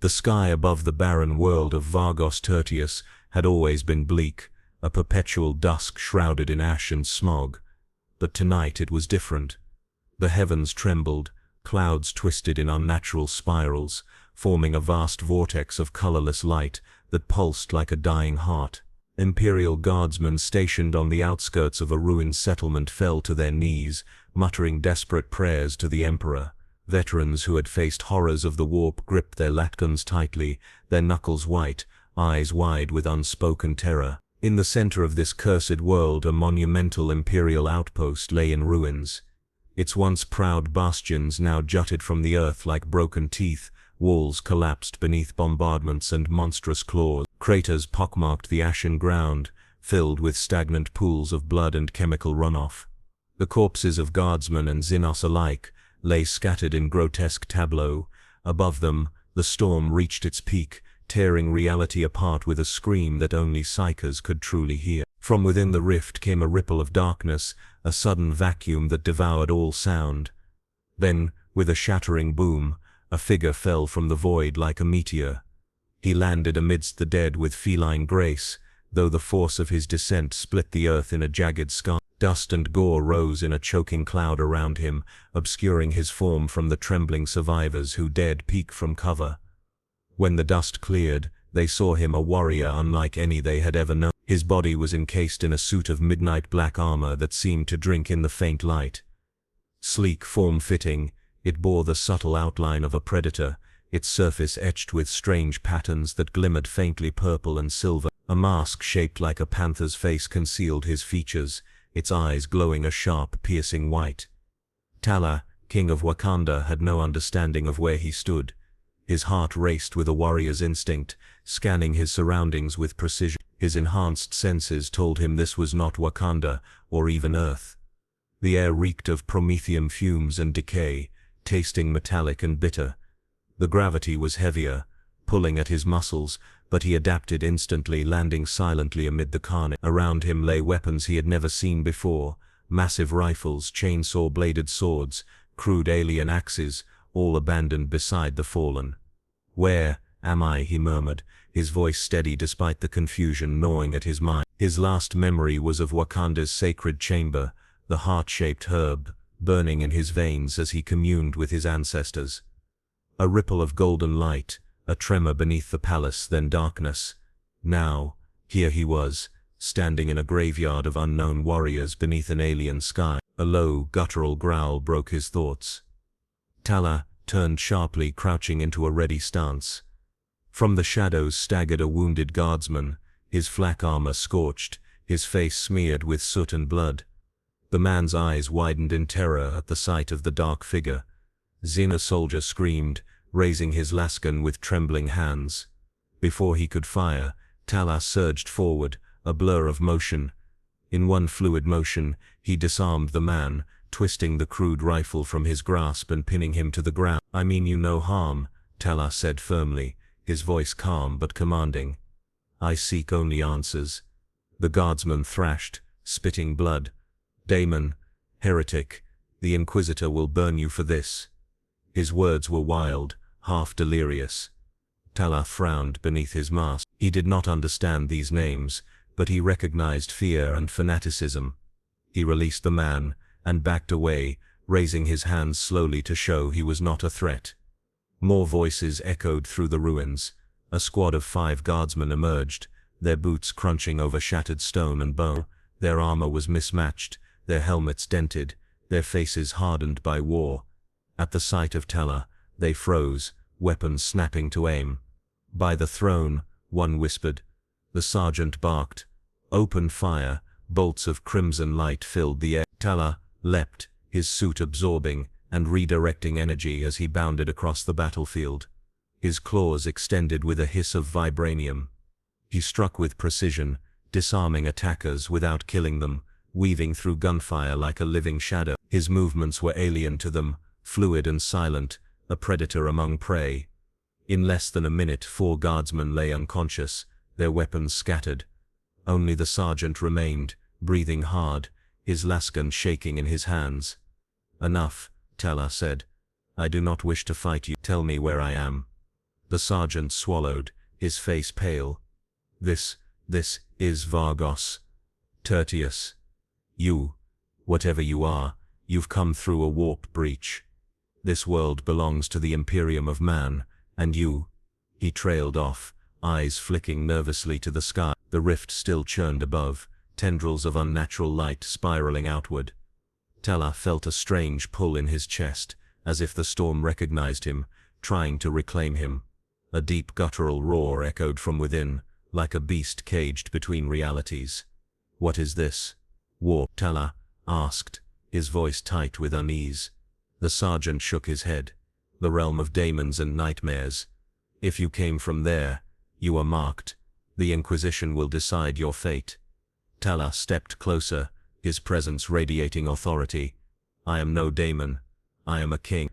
The sky above the barren world of Vargos Tertius had always been bleak, a perpetual dusk shrouded in ash and smog. But tonight it was different. The heavens trembled, clouds twisted in unnatural spirals, forming a vast vortex of colorless light that pulsed like a dying heart. Imperial guardsmen stationed on the outskirts of a ruined settlement fell to their knees, muttering desperate prayers to the Emperor. Veterans who had faced horrors of the warp gripped their latguns tightly, their knuckles white, eyes wide with unspoken terror. In the center of this cursed world, a monumental Imperial outpost lay in ruins. Its once proud bastions now jutted from the earth like broken teeth, walls collapsed beneath bombardments and monstrous claws. Craters pockmarked the ashen ground, filled with stagnant pools of blood and chemical runoff. The corpses of guardsmen and Xenos alike lay scattered in grotesque tableau. Above them, the storm reached its peak, tearing reality apart with a scream that only psychers could truly hear. From within the rift came a ripple of darkness, a sudden vacuum that devoured all sound. Then, with a shattering boom, a figure fell from the void like a meteor. He landed amidst the dead with feline grace, though the force of his descent split the earth in a jagged scar. Dust and gore rose in a choking cloud around him, obscuring his form from the trembling survivors who dared peek from cover. When the dust cleared, they saw him a warrior unlike any they had ever known. His body was encased in a suit of midnight black armor that seemed to drink in the faint light. Sleek, form-fitting, it bore the subtle outline of a predator, its surface etched with strange patterns that glimmered faintly purple and silver. A mask shaped like a panther's face concealed his features, its eyes glowing a sharp, piercing white. Tala, king of Wakanda, had no understanding of where he stood. His heart raced with a warrior's instinct, scanning his surroundings with precision. His enhanced senses told him this was not Wakanda, or even Earth. The air reeked of promethium fumes and decay, tasting metallic and bitter. The gravity was heavier, pulling at his muscles, but he adapted instantly, landing silently amid the carnage. Around him lay weapons he had never seen before, massive rifles, chainsaw-bladed swords, crude alien axes, all abandoned beside the fallen. "Where am I?" he murmured, his voice steady despite the confusion gnawing at his mind. His last memory was of Wakanda's sacred chamber, the heart-shaped herb, burning in his veins as he communed with his ancestors. A ripple of golden light, a tremor beneath the palace, then darkness. Now, here he was, standing in a graveyard of unknown warriors beneath an alien sky. A low, guttural growl broke his thoughts. Tala turned sharply, crouching into a ready stance. From the shadows staggered a wounded guardsman, his flak armor scorched, his face smeared with soot and blood. The man's eyes widened in terror at the sight of the dark figure. Xena soldier screamed, raising his lasgun with trembling hands. Before he could fire, Tala surged forward, a blur of motion. In one fluid motion, he disarmed the man, twisting the crude rifle from his grasp and pinning him to the ground. "I mean you no harm," Tala said firmly, his voice calm but commanding. "I seek only answers." The guardsman thrashed, spitting blood. "Daemon, heretic, the Inquisitor will burn you for this." His words were wild, half delirious. Tala frowned beneath his mask. He did not understand these names, but he recognized fear and fanaticism. He released the man, and backed away, raising his hands slowly to show he was not a threat. More voices echoed through the ruins. A squad of 5 guardsmen emerged, their boots crunching over shattered stone and bone. Their armor was mismatched, their helmets dented, their faces hardened by war. At the sight of Tala, they froze, weapons snapping to aim. "By the throne," one whispered. The sergeant barked. "Open fire." Bolts of crimson light filled the air. Tala leapt, his suit absorbing and redirecting energy as he bounded across the battlefield. His claws extended with a hiss of vibranium. He struck with precision, disarming attackers without killing them, weaving through gunfire like a living shadow. His movements were alien to them, fluid and silent, a predator among prey. In less than a minute, 4 guardsmen lay unconscious, their weapons scattered. Only the sergeant remained, breathing hard, his lasgun shaking in his hands. "Enough," Tala said. "I do not wish to fight you. Tell me where I am." The sergeant swallowed, his face pale. This is Vargos Tertius. You, whatever you are, you've come through a warp breach. This world belongs to the Imperium of Man, and you. He trailed off, eyes flicking nervously to the sky. The rift still churned above, tendrils of unnatural light spiraling outward. Tala felt a strange pull in his chest, as if the storm recognized him, trying to reclaim him. A deep guttural roar echoed from within, like a beast caged between realities. What is this? War? Tala asked, his voice tight with unease. The sergeant shook his head. The realm of daemons and nightmares. If you came from there, you are marked. The Inquisition will decide your fate. Tala stepped closer, his presence radiating authority. I am no daemon. I am a king.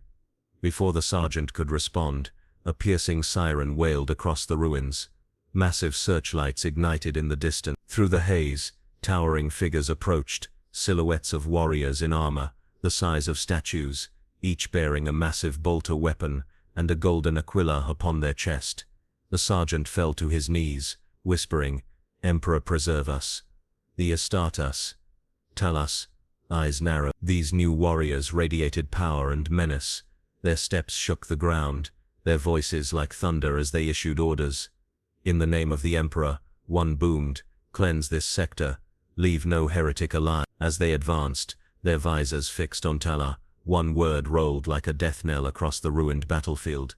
Before the sergeant could respond, a piercing siren wailed across the ruins. Massive searchlights ignited in the distance. Through the haze, towering figures approached, silhouettes of warriors in armor, the size of statues, each bearing a massive bolter weapon and a golden aquila upon their chest. The sergeant fell to his knees, whispering, Emperor, preserve us. The Astartes. Tell us. Eyes narrowed. These new warriors radiated power and menace. Their steps shook the ground, their voices like thunder as they issued orders. In the name of the Emperor, one boomed, cleanse this sector, leave no heretic alive. As they advanced, their visors fixed on Tala, one word rolled like a death knell across the ruined battlefield.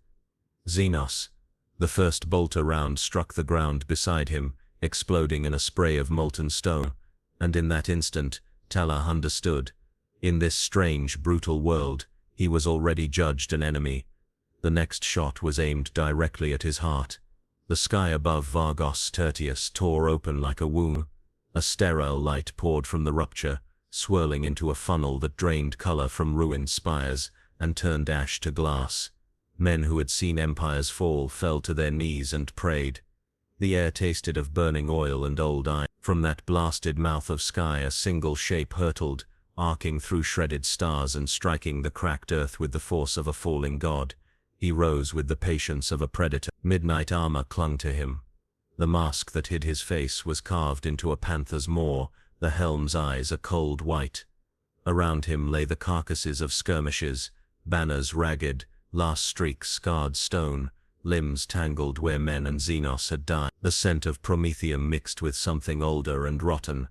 Xenos. The first bolter round struck the ground beside him, exploding in a spray of molten stone. And in that instant, Tala understood. In this strange, brutal world, he was already judged an enemy. The next shot was aimed directly at his heart. The sky above Vargos Tertius tore open like a wound. A sterile light poured from the rupture, swirling into a funnel that drained color from ruined spires and turned ash to glass. Men who had seen empires fall fell to their knees and prayed. The air tasted of burning oil and old iron. From that blasted mouth of sky a single shape hurtled, arcing through shredded stars and striking the cracked earth with the force of a falling god. He rose with the patience of a predator. Midnight armor clung to him. The mask that hid his face was carved into a panther's maw, the helm's eyes a cold white. Around him lay the carcasses of skirmishers, banners ragged, last streaks scarred stone, limbs tangled where men and Xenos had died. The scent of promethium mixed with something older and rotten.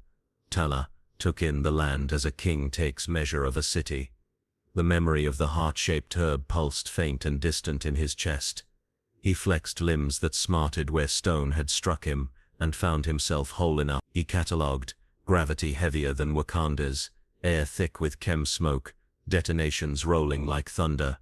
Tala took in the land as a king takes measure of a city. The memory of the heart-shaped herb pulsed faint and distant in his chest. He flexed limbs that smarted where stone had struck him, and found himself whole enough. He catalogued, gravity heavier than Wakanda's, air thick with chem smoke, detonations rolling like thunder.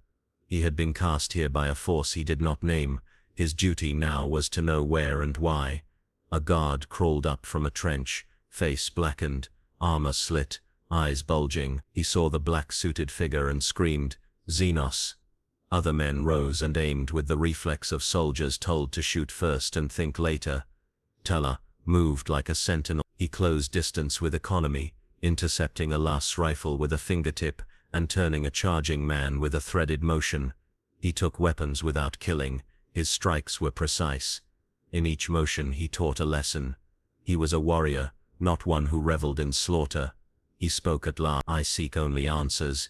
He had been cast here by a force he did not name. His duty now was to know where and why. A guard crawled up from a trench, face blackened, armor slit, eyes bulging. He saw the black-suited figure and screamed, Xenos. Other men rose and aimed with the reflex of soldiers told to shoot first and think later. Tala moved like a sentinel. He closed distance with economy, intercepting a lass rifle with a fingertip and turning a charging man with a threaded motion. He took weapons without killing. His strikes were precise. In each motion he taught a lesson. He was a warrior, not one who reveled in slaughter. He spoke at last. I seek only answers.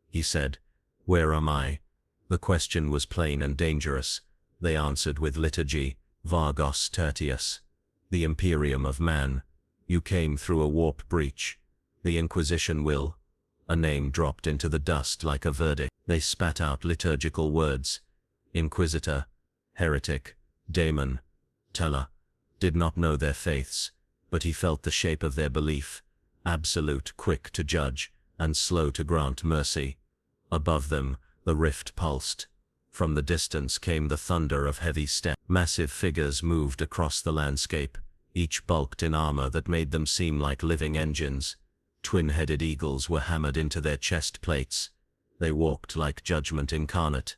He said, Where am I? The question was plain and dangerous. They answered with liturgy, Vargos Tertius. The Imperium of Man. You came through a warp breach. The Inquisition will. A name dropped into the dust like a verdict. They spat out liturgical words. Inquisitor, heretic, daemon. Tala did not know their faiths, but he felt the shape of their belief. Absolute, quick to judge, and slow to grant mercy. Above them, the rift pulsed. From the distance came the thunder of heavy steps. Massive figures moved across the landscape, each bulked in armor that made them seem like living engines. Twin-headed eagles were hammered into their chest plates. They walked like judgment incarnate.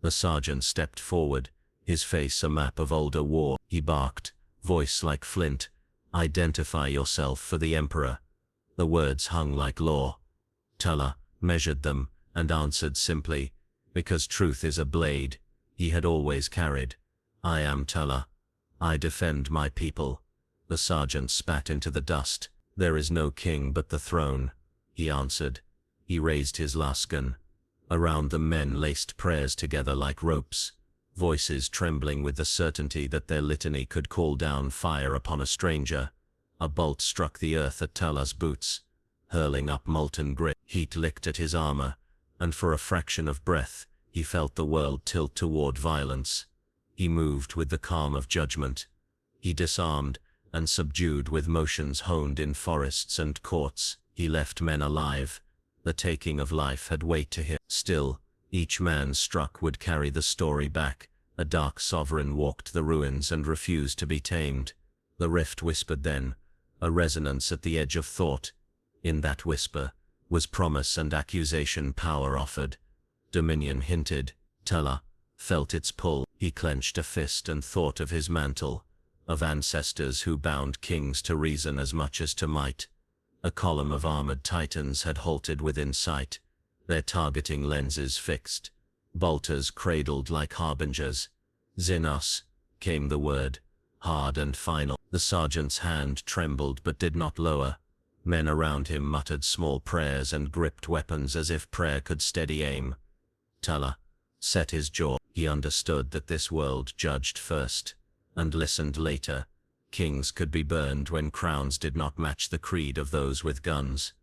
The sergeant stepped forward, his face a map of older war. He barked, voice like flint, Identify yourself for the Emperor. The words hung like law. Tala measured them and answered simply, Because truth is a blade. he had always carried. "I am Tella. I defend my people." The sergeant spat into the dust. "There is no king but the throne," he answered. He raised his lascan. Around the men laced prayers together like ropes, voices trembling with the certainty that their litany could call down fire upon a stranger. A bolt struck the earth at Tella's boots, hurling up molten grit. Heat licked at his armor, and for a fraction of breath, he felt the world tilt toward violence. He moved with the calm of judgment. He disarmed and subdued with motions honed in forests and courts. He left men alive. The taking of life had weight to him. Still, each man struck would carry the story back. A dark sovereign walked the ruins and refused to be tamed. The rift whispered then, a resonance at the edge of thought. In that whisper was promise and accusation power offered. Dominion hinted. Tella felt its pull. He clenched a fist and thought of his mantle, of ancestors who bound kings to reason as much as to might. A column of armored titans had halted within sight, their targeting lenses fixed, bolters cradled like harbingers. "Xenos," came the word, hard and final. The sergeant's hand trembled but did not lower. Men around him muttered small prayers and gripped weapons as if prayer could steady aim. Tella set his jaw. He understood that this world judged first, and listened later. Kings could be burned when crowns did not match the creed of those with guns.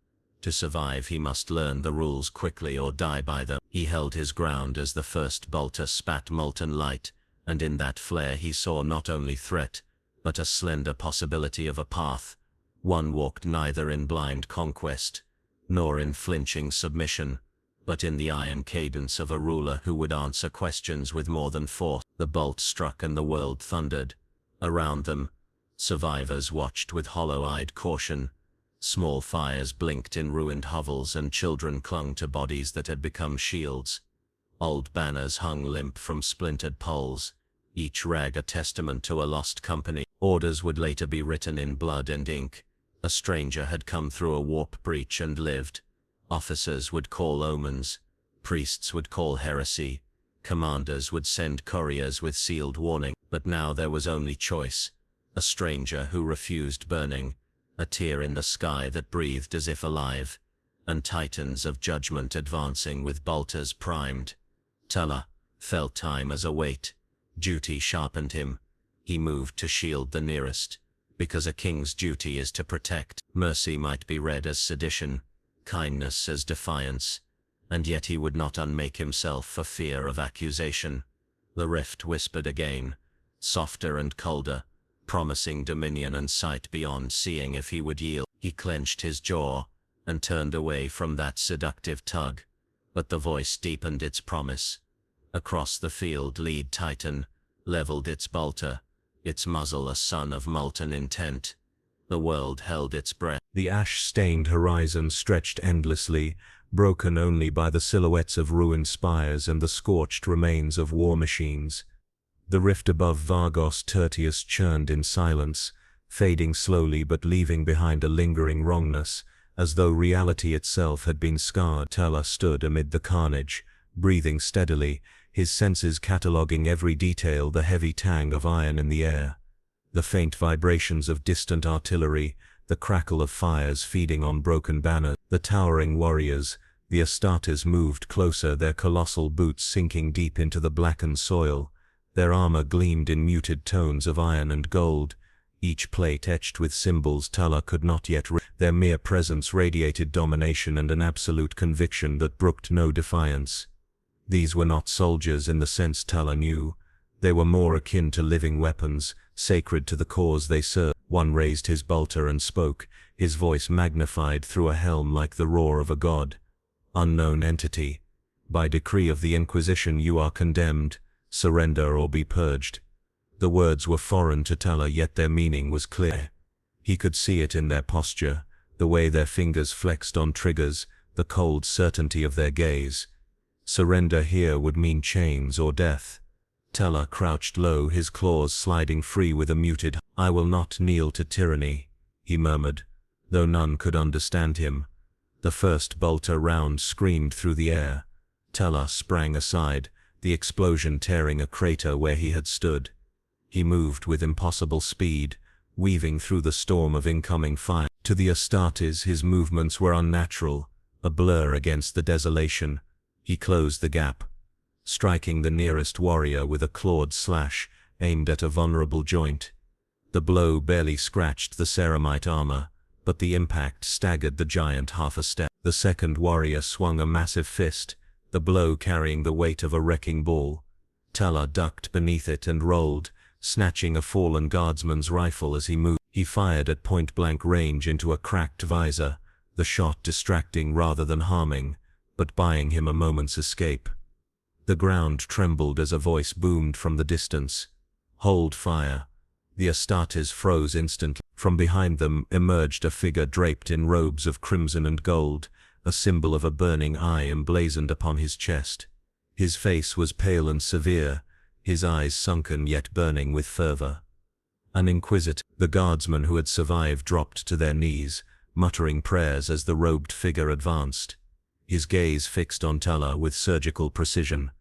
To survive, he must learn the rules quickly or die by them. He held his ground as the first bolter spat molten light, and in that flare he saw not only threat, but a slender possibility of a path. One walked neither in blind conquest, nor in flinching submission, but in the iron cadence of a ruler who would answer questions with more than force. The bolt struck and the world thundered. Around them, survivors watched with hollow-eyed caution. Small fires blinked in ruined hovels and children clung to bodies that had become shields. Old banners hung limp from splintered poles, each rag a testament to a lost company. Orders would later be written in blood and ink. A stranger had come through a warp breach and lived. Officers would call omens, priests would call heresy, commanders would send couriers with sealed warning. But now there was only choice. A stranger who refused burning, a tear in the sky that breathed as if alive, and titans of judgment advancing with bolters primed. Tella felt time as a weight. Duty sharpened him. He moved to shield the nearest, because a king's duty is to protect. Mercy might be read as sedition, kindness as defiance, and yet he would not unmake himself for fear of accusation. The rift whispered again, softer and colder, promising dominion and sight beyond seeing if he would yield. He clenched his jaw and turned away from that seductive tug, but the voice deepened its promise. Across the field lead Titan leveled its bolter, its muzzle a sun of molten intent. The world held its breath. The ash-stained horizon stretched endlessly, broken only by the silhouettes of ruined spires and the scorched remains of war machines. The rift above Vargos Tertius churned in silence, fading slowly but leaving behind a lingering wrongness, as though reality itself had been scarred. Tella stood amid the carnage, breathing steadily, his senses cataloguing every detail, the heavy tang of iron in the air, the faint vibrations of distant artillery, the crackle of fires feeding on broken banners. The towering warriors, the Astartes, moved closer, their colossal boots sinking deep into the blackened soil. Their armor gleamed in muted tones of iron and gold, each plate etched with symbols Tella could not yet read. Their mere presence radiated domination and an absolute conviction that brooked no defiance. These were not soldiers in the sense Tella knew. They were more akin to living weapons, sacred to the cause they served. One raised his bolter and spoke, his voice magnified through a helm like the roar of a god. "Unknown entity, by decree of the Inquisition you are condemned. Surrender or be purged." The words were foreign to Tella, yet their meaning was clear. He could see it in their posture, the way their fingers flexed on triggers, the cold certainty of their gaze. Surrender here would mean chains or death. Tella crouched low, his claws sliding free with a muted, "I will not kneel to tyranny," he murmured, though none could understand him. The first bolter round screamed through the air. Tella sprang aside, the explosion tearing a crater where he had stood. He moved with impossible speed, weaving through the storm of incoming fire. To the Astartes, his movements were unnatural, a blur against the desolation. He closed the gap, striking the nearest warrior with a clawed slash aimed at a vulnerable joint. The blow barely scratched the ceramite armor, but the impact staggered the giant half a step. The second warrior swung a massive fist, the blow carrying the weight of a wrecking ball. Tala ducked beneath it and rolled, snatching a fallen guardsman's rifle as he moved. He fired at point-blank range into a cracked visor, the shot distracting rather than harming, but buying him a moment's escape. The ground trembled as a voice boomed from the distance. "Hold fire." The Astartes froze instantly. From behind them emerged a figure draped in robes of crimson and gold, a symbol of a burning eye emblazoned upon his chest. His face was pale and severe, his eyes sunken yet burning with fervor. An inquisitor. The guardsmen who had survived dropped to their knees, muttering prayers as the robed figure advanced. His gaze fixed on Tala with surgical precision.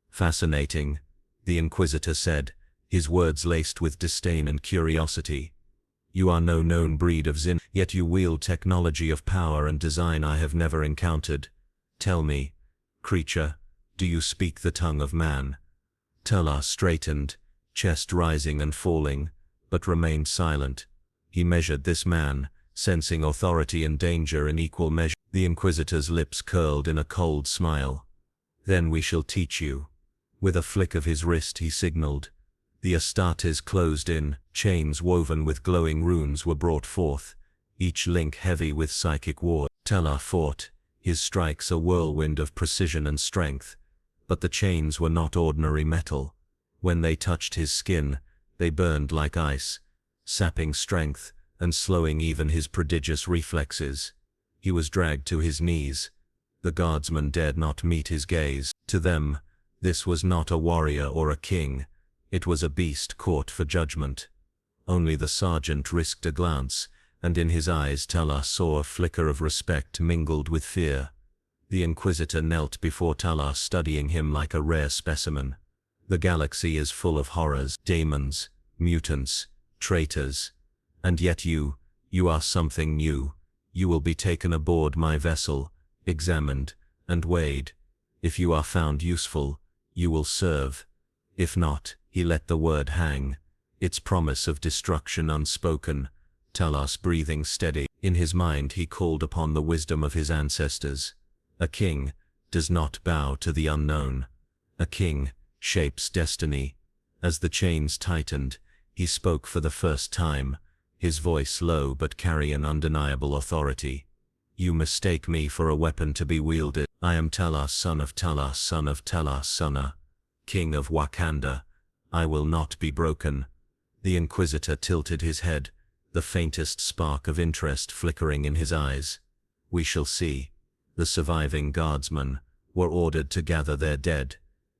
"Fascinating," the inquisitor said, his words laced with disdain and curiosity. "You are no known breed of Zin, yet you wield technology of power and design I have never encountered. Tell me, creature, do you speak the tongue of man?" Tala straightened, chest rising and falling, but remained silent. He measured this man, sensing authority and danger in equal measure. The inquisitor's lips curled in a cold smile. "Then we shall teach you." With a flick of his wrist he signaled. The Astartes closed in, chains woven with glowing runes were brought forth, each link heavy with psychic ward. Tala fought, his strikes a whirlwind of precision and strength, but the chains were not ordinary metal. When they touched his skin, they burned like ice, sapping strength and slowing even his prodigious reflexes. He was dragged to his knees. The guardsmen dared not meet his gaze. To them, this was not a warrior or a king. It was a beast caught for judgment. Only the sergeant risked a glance, and in his eyes Tala saw a flicker of respect mingled with fear. The inquisitor knelt before Tala, studying him like a rare specimen. "The galaxy is full of horrors, demons, mutants, traitors. And yet you are something new. You will be taken aboard my vessel, examined, and weighed. If you are found useful, you will serve. If not," he let the word hang, its promise of destruction unspoken, Talas breathing steady. In his mind he called upon the wisdom of his ancestors. A king does not bow to the unknown. A king shapes destiny. As the chains tightened, he spoke for the first time, his voice low but carry an undeniable authority. "You mistake me for a weapon to be wielded. I am Talas, son of Talas, son of Talas, Sana, king of Wakanda. I will not be broken." The inquisitor tilted his head, the faintest spark of interest flickering in his eyes. "We shall see." The surviving guardsmen were ordered to gather their dead,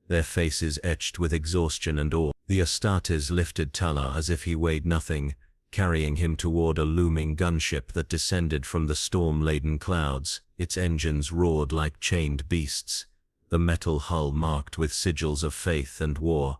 their faces etched with exhaustion and awe. The Astartes lifted Tala as if he weighed nothing, carrying him toward a looming gunship that descended from the storm-laden clouds. Its engines roared like chained beasts, the metal hull marked with sigils of faith and war.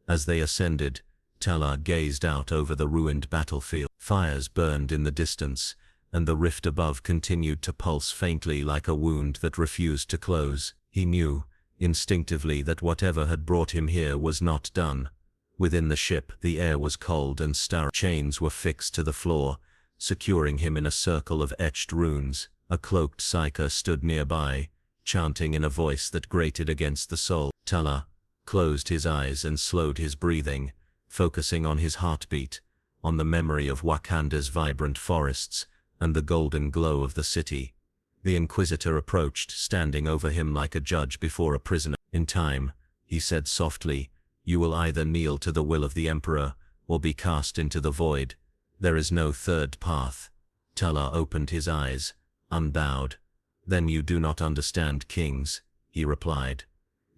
As they ascended, Tala gazed out over the ruined battlefield. Fires burned in the distance, and the rift above continued to pulse faintly like a wound that refused to close. He knew, instinctively, that whatever had brought him here was not done. Within the ship, the air was cold and stirring. Chains were fixed to the floor, securing him in a circle of etched runes. A cloaked psyker stood nearby, chanting in a voice that grated against the soul. Tala closed his eyes and slowed his breathing, focusing on his heartbeat, on the memory of Wakanda's vibrant forests, and the golden glow of the city. The inquisitor approached, standing over him like a judge before a prisoner. "In time," he said softly, "you will either kneel to the will of the emperor, or be cast into the void. There is no third path." Tala opened his eyes, unbowed. "Then you do not understand kings," he replied.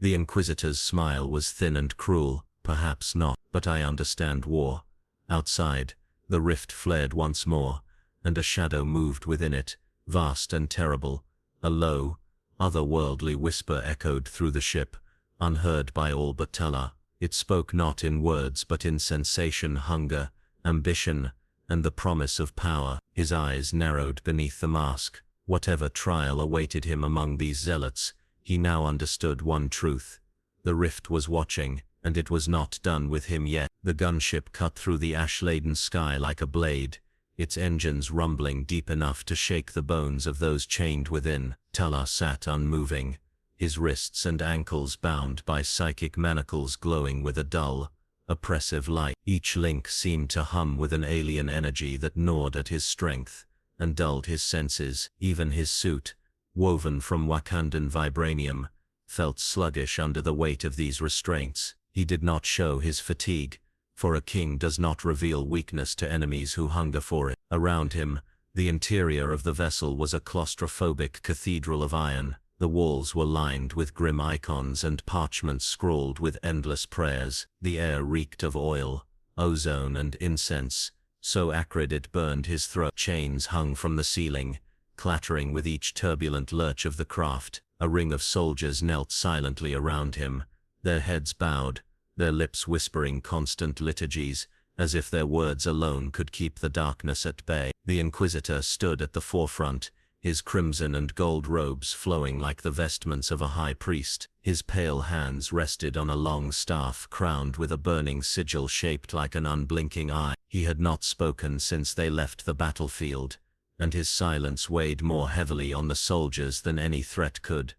The inquisitor's smile was thin and cruel. "Perhaps not, but I understand war." Outside, the rift flared once more, and a shadow moved within it, vast and terrible. A low, otherworldly whisper echoed through the ship, unheard by all but Tella. It spoke not in words but in sensation, hunger, ambition, and the promise of power. His eyes narrowed beneath the mask. Whatever trial awaited him among these zealots, he now understood one truth. The rift was watching, and it was not done with him yet. The gunship cut through the ash-laden sky like a blade, its engines rumbling deep enough to shake the bones of those chained within. Tella sat unmoving, his wrists and ankles bound by psychic manacles glowing with a dull, oppressive light. Each link seemed to hum with an alien energy that gnawed at his strength and dulled his senses. Even his suit, woven from Wakandan vibranium, felt sluggish under the weight of these restraints. He did not show his fatigue, for a king does not reveal weakness to enemies who hunger for it. Around him, the interior of the vessel was a claustrophobic cathedral of iron. The walls were lined with grim icons and parchments scrawled with endless prayers. The air reeked of oil, ozone and incense, so acrid it burned his throat. Chains hung from the ceiling, clattering with each turbulent lurch of the craft. A ring of soldiers knelt silently around him, their heads bowed, their lips whispering constant liturgies, as if their words alone could keep the darkness at bay. The Inquisitor stood at the forefront, his crimson and gold robes flowing like the vestments of a high priest. His pale hands rested on a long staff crowned with a burning sigil shaped like an unblinking eye. He had not spoken since they left the battlefield, and his silence weighed more heavily on the soldiers than any threat could.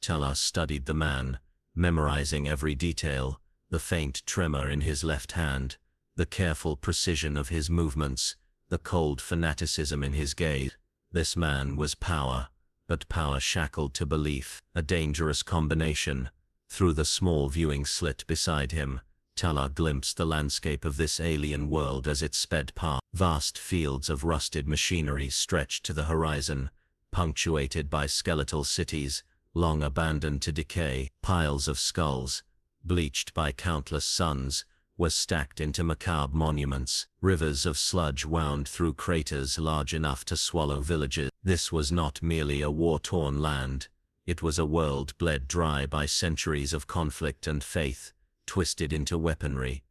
Tella studied the man, memorizing every detail, the faint tremor in his left hand, the careful precision of his movements, the cold fanaticism in his gaze. This man was power, but power shackled to belief, a dangerous combination. Through the small viewing slit beside him, Tella glimpsed the landscape of this alien world as it sped past. Vast fields of rusted machinery stretched to the horizon, punctuated by skeletal cities, long abandoned to decay. Piles of skulls, bleached by countless suns, were stacked into macabre monuments. Rivers of sludge wound through craters large enough to swallow villages. This was not merely a war-torn land. It was a world bled dry by centuries of conflict and faith, twisted into weaponry.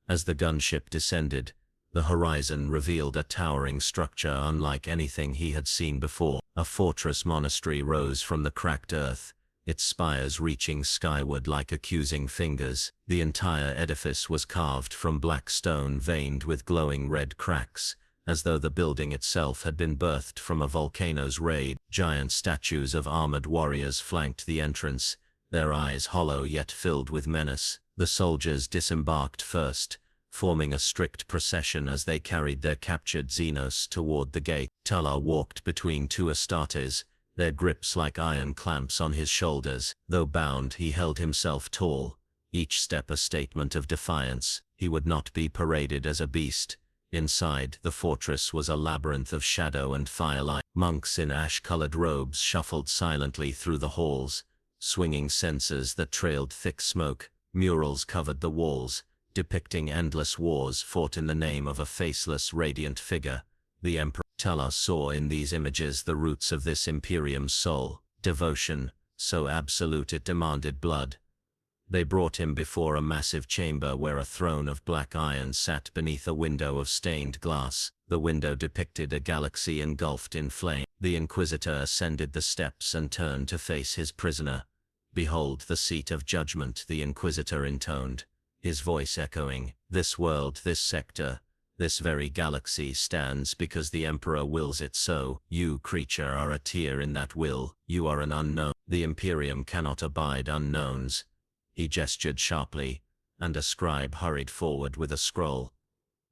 As the gunship descended, the horizon revealed a towering structure unlike anything he had seen before. A fortress monastery rose from the cracked earth, its spires reaching skyward like accusing fingers. The entire edifice was carved from black stone veined with glowing red cracks, as though the building itself had been birthed from a volcano's raid. Giant statues of armored warriors flanked the entrance, their eyes hollow yet filled with menace. The soldiers disembarked first, forming a strict procession as they carried their captured Xenos toward the gate. Tella walked between two Astartes, their grips like iron clamps on his shoulders. Though bound, he held himself tall, each step a statement of defiance. He would not be paraded as a beast. Inside, the fortress was a labyrinth of shadow and firelight. Monks in ash-colored robes shuffled silently through the halls, swinging censers that trailed thick smoke. Murals covered the walls, depicting endless wars fought in the name of a faceless, radiant figure. The Emperor. Tella saw in these images the roots of this Imperium's soul, devotion, so absolute it demanded blood. They brought him before a massive chamber where a throne of black iron sat beneath a window of stained glass. The window depicted a galaxy engulfed in flame. The Inquisitor ascended the steps and turned to face his prisoner. "Behold the seat of judgment," the Inquisitor intoned, his voice echoing. "This world, this sector, this very galaxy stands because the Emperor wills it so. You, creature, are a tear in that will. You are an unknown. The Imperium cannot abide unknowns." He gestured sharply, and a scribe hurried forward with a scroll.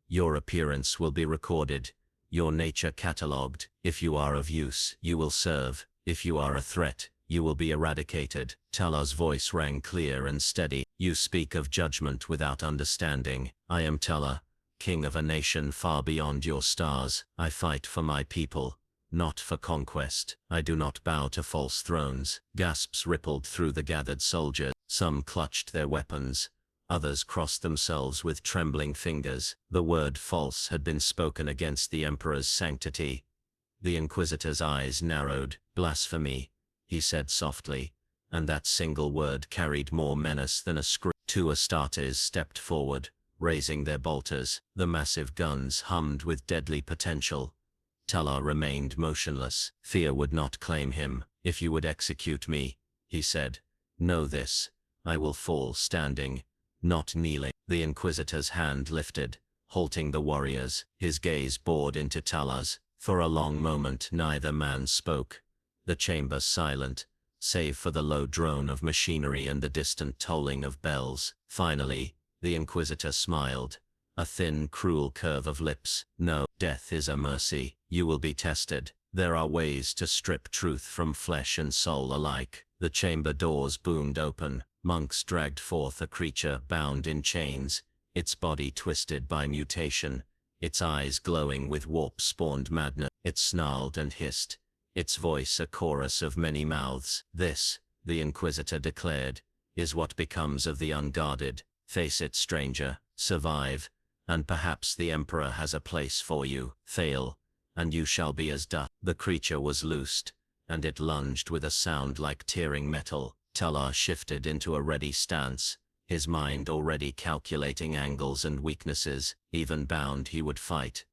"Your appearance will be recorded, your nature catalogued. If you are of use, you will serve. If you are a threat, you will be eradicated." Tella's voice rang clear and steady. "You speak of judgment without understanding. I am Tella, king of a nation far beyond your stars. I fight for my people, not for conquest. I do not bow to false thrones." Gasps rippled through the gathered soldiers. Some clutched their weapons, others crossed themselves with trembling fingers. The word false had been spoken against the Emperor's sanctity. The Inquisitor's eyes narrowed. "Blasphemy," he said softly, and that single word carried more menace than a scream. Two Astartes stepped forward, raising their bolters. The massive guns hummed with deadly potential. Talar remained motionless. Fear would not claim him. "If you would execute me," he said, "know this, I will fall standing, not kneeling." The Inquisitor's hand lifted, halting the warriors. His gaze bored into Talar's. For a long moment neither man spoke. The chamber silent, save for the low drone of machinery and the distant tolling of bells. Finally, the Inquisitor smiled, a thin, cruel curve of lips. "No, death is a mercy. You will be tested. There are ways to strip truth from flesh and soul alike." The chamber doors boomed open. Monks dragged forth a creature bound in chains, its body twisted by mutation, its eyes glowing with warp-spawned madness. It snarled and hissed, its voice a chorus of many mouths. "This," the Inquisitor declared, "is what becomes of the unguarded. Face it, stranger, survive, and perhaps the Emperor has a place for you. Fail, and you shall be as dust." The creature was loosed, and it lunged with a sound like tearing metal. Talar shifted into a ready stance, his mind already calculating angles and weaknesses. Even bound, he would fight.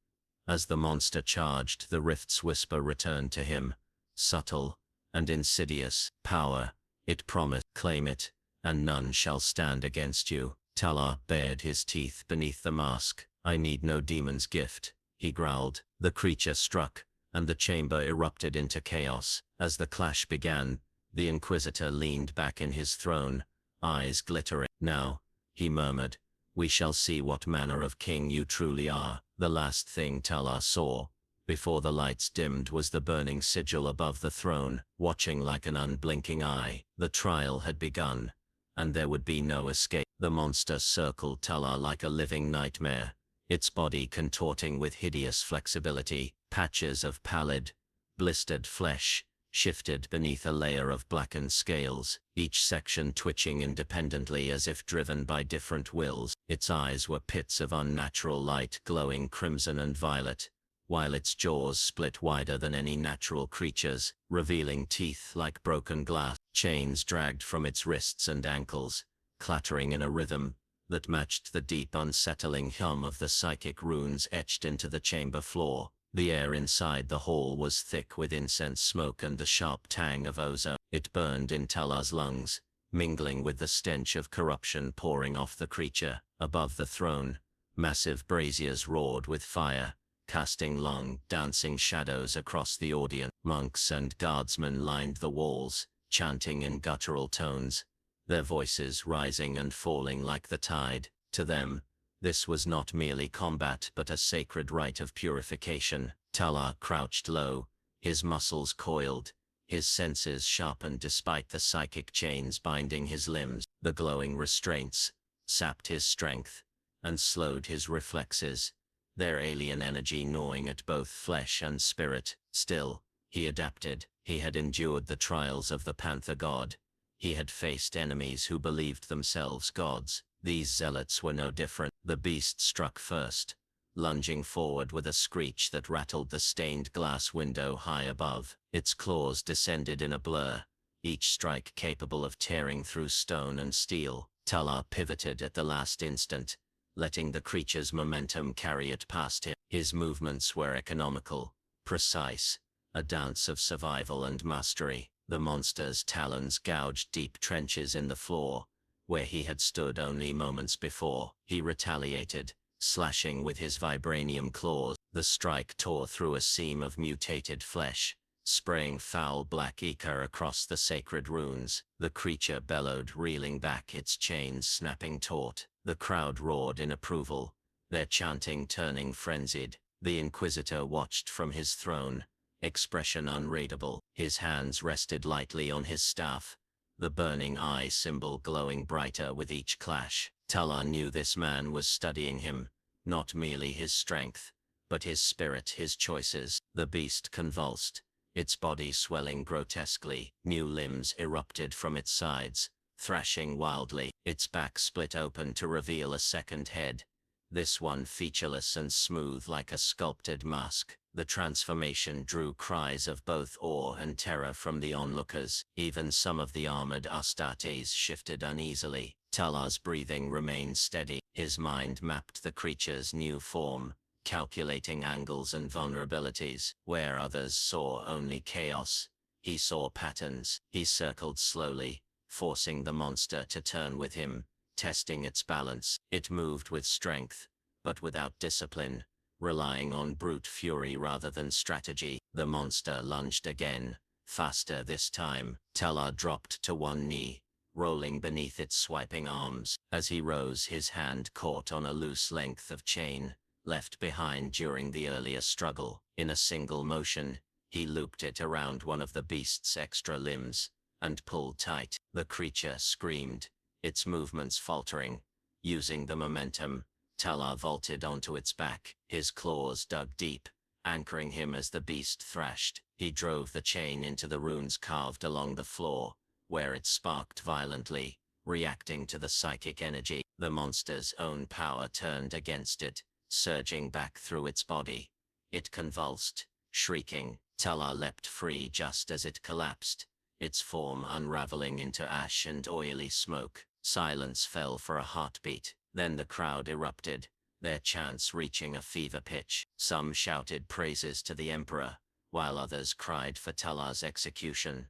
As the monster charged, the rift's whisper returned to him, subtle and insidious. "Power," it promised, "claim it, and none shall stand against you." Talar bared his teeth beneath the mask. "I need no demon's gift," he growled. The creature struck, and the chamber erupted into chaos. As the clash began, the Inquisitor leaned back in his throne, eyes glittering. "Now," he murmured, "we shall see what manner of king you truly are." The last thing Talar saw, before the lights dimmed, was the burning sigil above the throne, watching like an unblinking eye. The trial had begun, and there would be no escape. The monster circled Talar like a living nightmare, its body contorting with hideous flexibility. Patches of pallid, blistered flesh shifted beneath a layer of blackened scales, each section twitching independently as if driven by different wills. Its eyes were pits of unnatural light, glowing crimson and violet, while its jaws split wider than any natural creature's, revealing teeth like broken glass. Chains dragged from its wrists and ankles, clattering in a rhythm that matched the deep, unsettling hum of the psychic runes etched into the chamber floor. The air inside the hall was thick with incense smoke and the sharp tang of ozone. It burned in Talar's lungs, mingling with the stench of corruption pouring off the creature. Above the throne, massive braziers roared with fire, casting long, dancing shadows across the audience. Monks and guardsmen lined the walls, chanting in guttural tones, their voices rising and falling like the tide. To them, this was not merely combat but a sacred rite of purification. Talar crouched low, his muscles coiled, his senses sharpened despite the psychic chains binding his limbs. The glowing restraints sapped his strength and slowed his reflexes, their alien energy gnawing at both flesh and spirit. Still, he adapted. He had endured the trials of the Panther God. He had faced enemies who believed themselves gods. These zealots were no different. The beast struck first, lunging forward with a screech that rattled the stained glass window high above. Its claws descended in a blur, each strike capable of tearing through stone and steel. Talar pivoted at the last instant, letting the creature's momentum carry it past him. His movements were economical, precise, a dance of survival and mastery. The monster's talons gouged deep trenches in the floor, where he had stood only moments before. He retaliated, slashing with his vibranium claws. The strike tore through a seam of mutated flesh, spraying foul black ichor across the sacred runes. The creature bellowed, reeling back, its chains snapping taut. The crowd roared in approval, their chanting turning frenzied. The Inquisitor watched from his throne, expression unreadable. His hands rested lightly on his staff, the burning eye symbol glowing brighter with each clash. Talar knew this man was studying him, not merely his strength, but his spirit, his choices. The beast convulsed, its body swelling grotesquely. New limbs erupted from its sides, thrashing wildly. Its back split open to reveal a second head, this one featureless and smooth like a sculpted mask. The transformation drew cries of both awe and terror from the onlookers. Even some of the armored Astartes shifted uneasily. Talar's breathing remained steady. His mind mapped the creature's new form, calculating angles and vulnerabilities. Where others saw only chaos, he saw patterns. He circled slowly, forcing the monster to turn with him, testing its balance. It moved with strength, but without discipline, relying on brute fury rather than strategy. The monster lunged again, faster this time. Talar dropped to one knee, rolling beneath its swiping arms. As he rose, his hand caught on a loose length of chain, left behind during the earlier struggle. In a single motion, he looped it around one of the beast's extra limbs, and pulled tight. The creature screamed, its movements faltering. Using the momentum, Talar vaulted onto its back. His claws dug deep, anchoring him as the beast thrashed. He drove the chain into the runes carved along the floor, where it sparked violently, reacting to the psychic energy. The monster's own power turned against it, surging back through its body. It convulsed, shrieking. Talar leapt free just as it collapsed, its form unraveling into ash and oily smoke. Silence fell for a heartbeat. Then the crowd erupted, their chants reaching a fever pitch. Some shouted praises to the Emperor, while others cried for Talar's execution.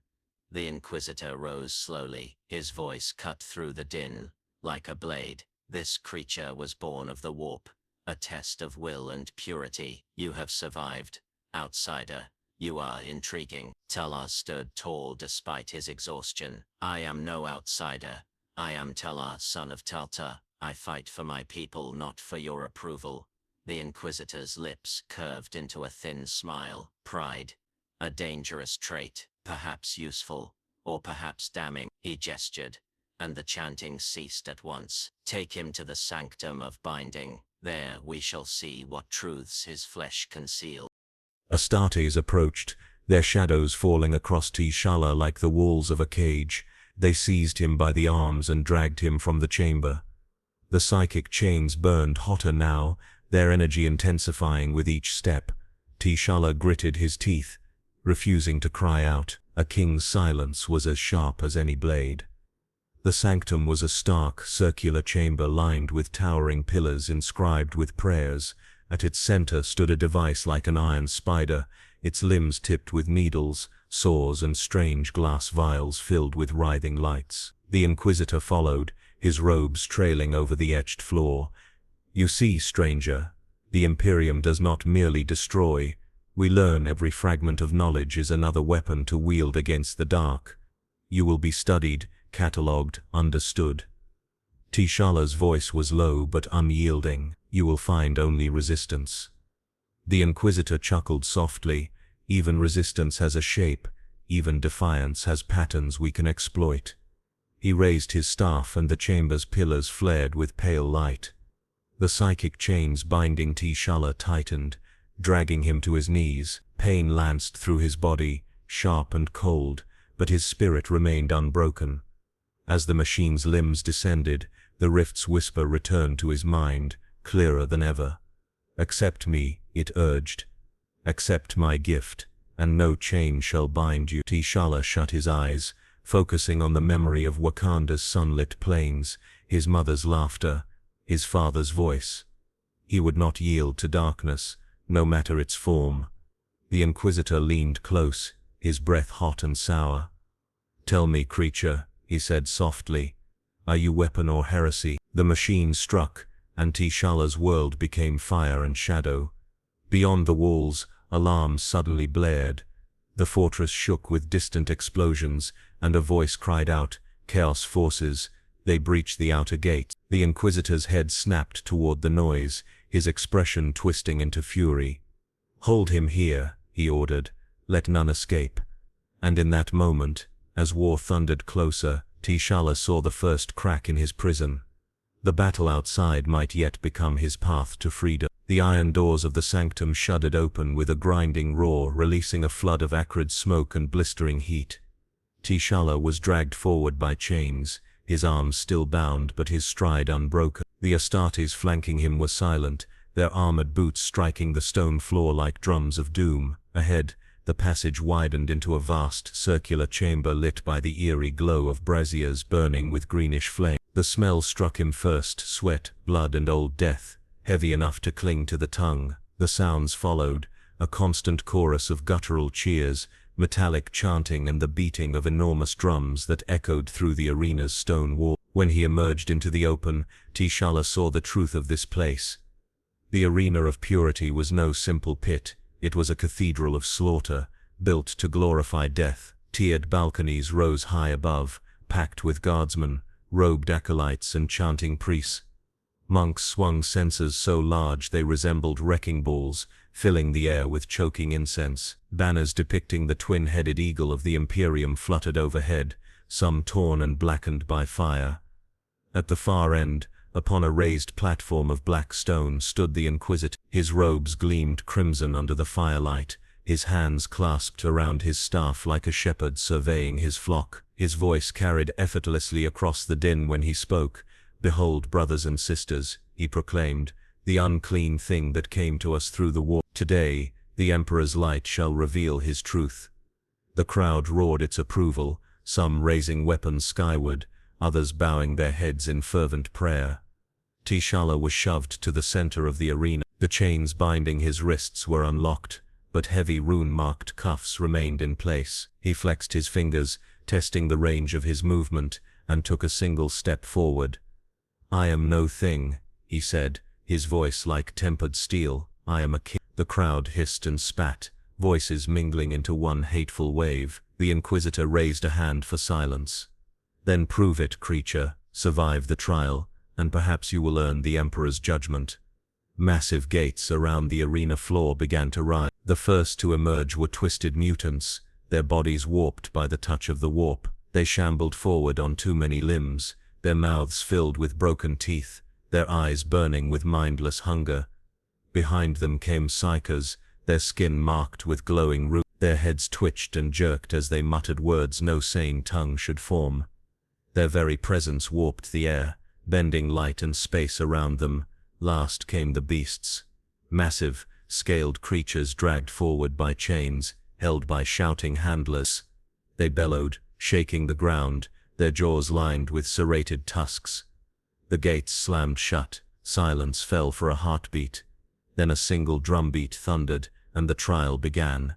The Inquisitor rose slowly, his voice cut through the din, like a blade. This creature was born of the warp, a test of will and purity. You have survived, outsider. You are intriguing. Talar stood tall despite his exhaustion. I am no outsider. I am Talar, son of Talta. I fight for my people, not for your approval. The Inquisitor's lips curved into a thin smile. Pride. A dangerous trait, perhaps useful, or perhaps damning. He gestured, and the chanting ceased at once. Take him to the sanctum of binding. There we shall see what truths his flesh conceals. Astartes approached, their shadows falling across T'Challa like the walls of a cage. They seized him by the arms and dragged him from the chamber. The psychic chains burned hotter now, their energy intensifying with each step. T'Challa gritted his teeth, refusing to cry out. A king's silence was as sharp as any blade. The sanctum was a stark, circular chamber lined with towering pillars inscribed with prayers. At its center stood a device like an iron spider, its limbs tipped with needles, saws and strange glass vials filled with writhing lights. The Inquisitor followed, his robes trailing over the etched floor. You see, stranger, the Imperium does not merely destroy. We learn every fragment of knowledge is another weapon to wield against the dark. You will be studied, catalogued, understood. T'Challa's voice was low but unyielding. You will find only resistance. The Inquisitor chuckled softly. Even resistance has a shape. Even defiance has patterns we can exploit. He raised his staff and the chamber's pillars flared with pale light. The psychic chains binding T'Challa tightened, dragging him to his knees. Pain lanced through his body, sharp and cold, but his spirit remained unbroken. As the machine's limbs descended, the rift's whisper returned to his mind, clearer than ever. Accept me, it urged. Accept my gift, and no chain shall bind you. T'Challa shut his eyes, focusing on the memory of Wakanda's sunlit plains, his mother's laughter, his father's voice. He would not yield to darkness, no matter its form. The Inquisitor leaned close, his breath hot and sour. Tell me, creature, he said softly, are you weapon or heresy? The machine struck, and T'Challa's world became fire and shadow. Beyond the walls, alarms suddenly blared. The fortress shook with distant explosions, and a voice cried out, Chaos forces, they breach the outer gate. The Inquisitor's head snapped toward the noise, his expression twisting into fury. Hold him here, he ordered, let none escape. And in that moment, as war thundered closer, T'Challa saw the first crack in his prison. The battle outside might yet become his path to freedom. The iron doors of the sanctum shuddered open with a grinding roar, releasing a flood of acrid smoke and blistering heat. T'Challa was dragged forward by chains, his arms still bound but his stride unbroken. The Astartes flanking him were silent, their armored boots striking the stone floor like drums of doom. Ahead, the passage widened into a vast circular chamber lit by the eerie glow of braziers burning with greenish flame. The smell struck him first, sweat, blood and old death, heavy enough to cling to the tongue. The sounds followed, a constant chorus of guttural cheers, metallic chanting and the beating of enormous drums that echoed through the arena's stone wall. When he emerged into the open, T'Challa saw the truth of this place. The arena of purity was no simple pit, it was a cathedral of slaughter, built to glorify death. Tiered balconies rose high above, packed with guardsmen, robed acolytes and chanting priests. Monks swung censers so large they resembled wrecking balls, filling the air with choking incense. Banners depicting the twin-headed eagle of the Imperium fluttered overhead, some torn and blackened by fire. At the far end, upon a raised platform of black stone, stood the Inquisitor. His robes gleamed crimson under the firelight, his hands clasped around his staff like a shepherd surveying his flock. His voice carried effortlessly across the din when he spoke. "Behold, brothers and sisters," he proclaimed, "the unclean thing that came to us through the war. Today, the Emperor's light shall reveal his truth." The crowd roared its approval, some raising weapons skyward, others bowing their heads in fervent prayer. T'Challa was shoved to the center of the arena. The chains binding his wrists were unlocked, but heavy rune-marked cuffs remained in place. He flexed his fingers, testing the range of his movement, and took a single step forward. "I am no thing," he said, his voice like tempered steel. "I am a king." The crowd hissed and spat, voices mingling into one hateful wave. The Inquisitor raised a hand for silence. "Then prove it, creature. Survive the trial, and perhaps you will earn the Emperor's judgment." Massive gates around the arena floor began to rise. The first to emerge were twisted mutants, their bodies warped by the touch of the warp. They shambled forward on too many limbs, their mouths filled with broken teeth, their eyes burning with mindless hunger. Behind them came psychers, their skin marked with glowing runes. Their heads twitched and jerked as they muttered words no sane tongue should form. Their very presence warped the air, bending light and space around them. Last came the beasts. Massive, scaled creatures dragged forward by chains, held by shouting handlers. They bellowed, shaking the ground, their jaws lined with serrated tusks. The gates slammed shut, silence fell for a heartbeat. Then a single drumbeat thundered, and the trial began.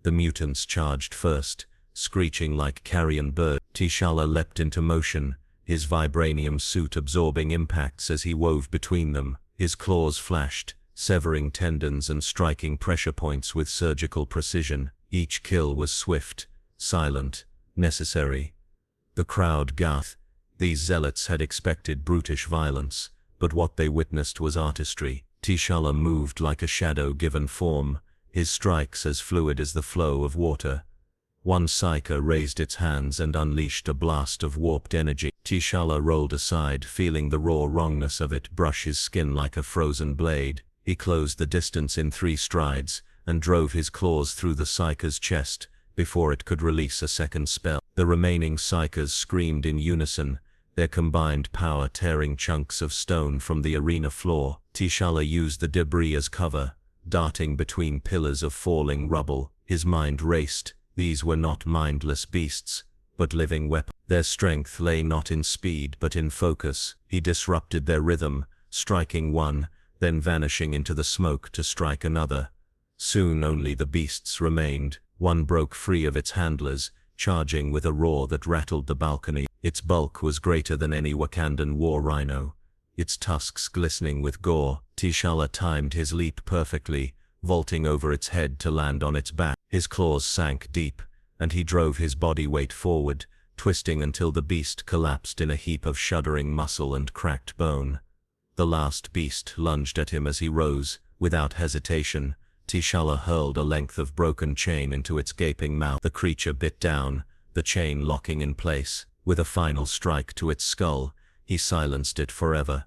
The mutants charged first, screeching like carrion birds. T'Challa leapt into motion, his vibranium suit absorbing impacts as he wove between them. His claws flashed, severing tendons and striking pressure points with surgical precision. Each kill was swift, silent, necessary. The crowd gasped. These zealots had expected brutish violence, but what they witnessed was artistry. T'Challa moved like a shadow given form, his strikes as fluid as the flow of water. One psyker raised its hands and unleashed a blast of warped energy. T'Challa rolled aside, feeling the raw wrongness of it brush his skin like a frozen blade. He closed the distance in 3 strides, and drove his claws through the psyker's chest, before it could release a second spell. The remaining psykers screamed in unison, their combined power tearing chunks of stone from the arena floor. T'Challa used the debris as cover, darting between pillars of falling rubble. His mind raced. These were not mindless beasts, but living weapons. Their strength lay not in speed but in focus. He disrupted their rhythm, striking one, then vanishing into the smoke to strike another. Soon only the beasts remained. One broke free of its handlers, charging with a roar that rattled the balcony. Its bulk was greater than any Wakandan war rhino, its tusks glistening with gore. T'Challa timed his leap perfectly, vaulting over its head to land on its back. His claws sank deep, and he drove his body weight forward, twisting until the beast collapsed in a heap of shuddering muscle and cracked bone. The last beast lunged at him as he rose. Without hesitation, T'Challa hurled a length of broken chain into its gaping mouth. The creature bit down, the chain locking in place. With a final strike to its skull, he silenced it forever.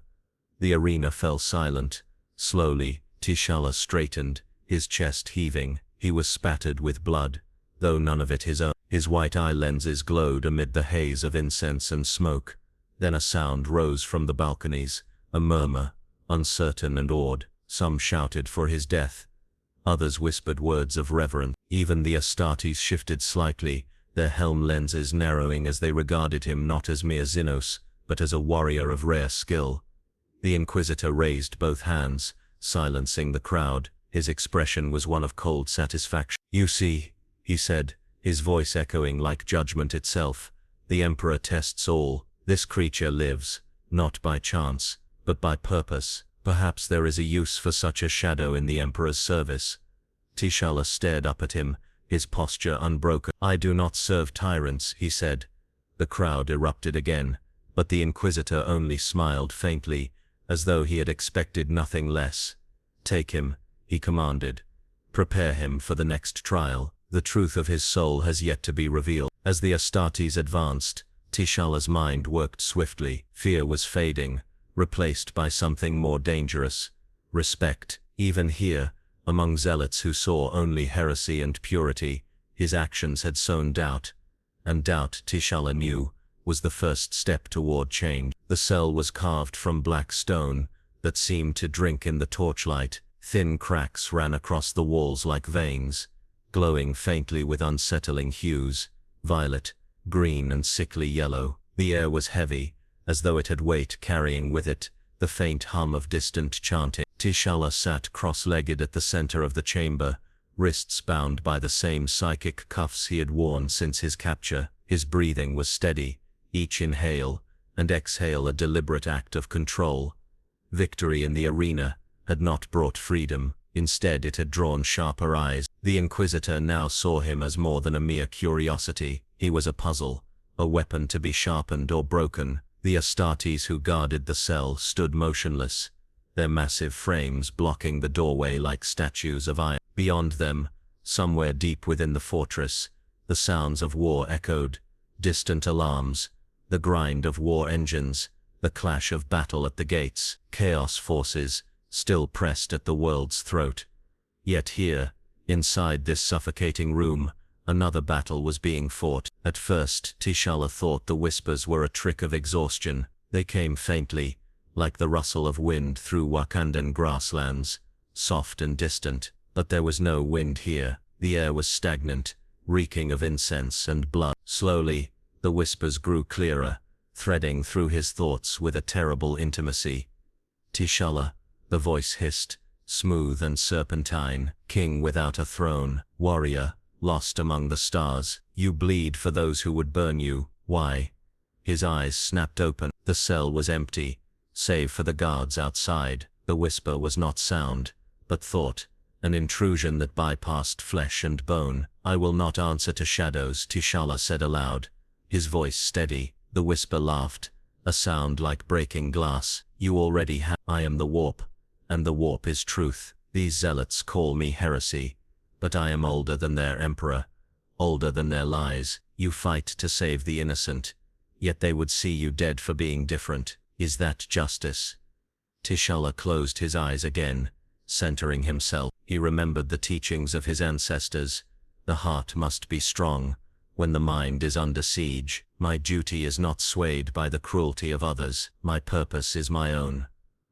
The arena fell silent. Slowly, T'Challa straightened, his chest heaving. He was spattered with blood, though none of it his own. His white eye lenses glowed amid the haze of incense and smoke. Then a sound rose from the balconies, a murmur, uncertain and awed. Some shouted for his death. Others whispered words of reverence. Even the Astartes shifted slightly, their helm lenses narrowing as they regarded him not as mere Xenos, but as a warrior of rare skill. The Inquisitor raised both hands, silencing the crowd. His expression was one of cold satisfaction. "You see," he said, his voice echoing like judgment itself, "the Emperor tests all. This creature lives, not by chance, but by purpose. Perhaps there is a use for such a shadow in the Emperor's service." T'Challa stared up at him, his posture unbroken. "I do not serve tyrants," he said. The crowd erupted again, but the Inquisitor only smiled faintly, as though he had expected nothing less. "Take him," he commanded. "Prepare him for the next trial. The truth of his soul has yet to be revealed." As the Astartes advanced, T'Challa's mind worked swiftly. Fear was fading, replaced by something more dangerous. Respect. Even here, among zealots who saw only heresy and purity, his actions had sown doubt. And doubt, T'Challa knew, was the first step toward change. The cell was carved from black stone that seemed to drink in the torchlight. Thin cracks ran across the walls like veins, glowing faintly with unsettling hues, violet, green and sickly yellow. The air was heavy, as though it had weight carrying with it the faint hum of distant chanting. T'Challa sat cross-legged at the center of the chamber, wrists bound by the same psychic cuffs he had worn since his capture. His breathing was steady, each inhale and exhale a deliberate act of control. Victory in the arena had not brought freedom, instead it had drawn sharper eyes. The Inquisitor now saw him as more than a mere curiosity. He was a puzzle, a weapon to be sharpened or broken. The Astartes who guarded the cell stood motionless, their massive frames blocking the doorway like statues of iron. Beyond them, somewhere deep within the fortress, the sounds of war echoed, distant alarms, the grind of war engines, the clash of battle at the gates. Chaos forces, still pressed at the world's throat. Yet here, inside this suffocating room, another battle was being fought. At first, T'Challa thought the whispers were a trick of exhaustion. They came faintly, like the rustle of wind through Wakandan grasslands, soft and distant. But there was no wind here. The air was stagnant, reeking of incense and blood. Slowly, the whispers grew clearer, threading through his thoughts with a terrible intimacy. "T'Challa," the voice hissed, smooth and serpentine, "king without a throne, warrior, lost among the stars, you bleed for those who would burn you. Why?" His eyes snapped open. The cell was empty, save for the guards outside. The whisper was not sound, but thought, an intrusion that bypassed flesh and bone. "I will not answer to shadows," T'Challa said aloud, his voice steady. The whisper laughed, a sound like breaking glass. "You already have. I am the warp, and the warp is truth. These zealots call me heresy, but I am older than their emperor, older than their lies. You fight to save the innocent, yet they would see you dead for being different. Is that justice?" T'Challa closed his eyes again, centering himself. He remembered the teachings of his ancestors. The heart must be strong when the mind is under siege. "My duty is not swayed by the cruelty of others. My purpose is my own."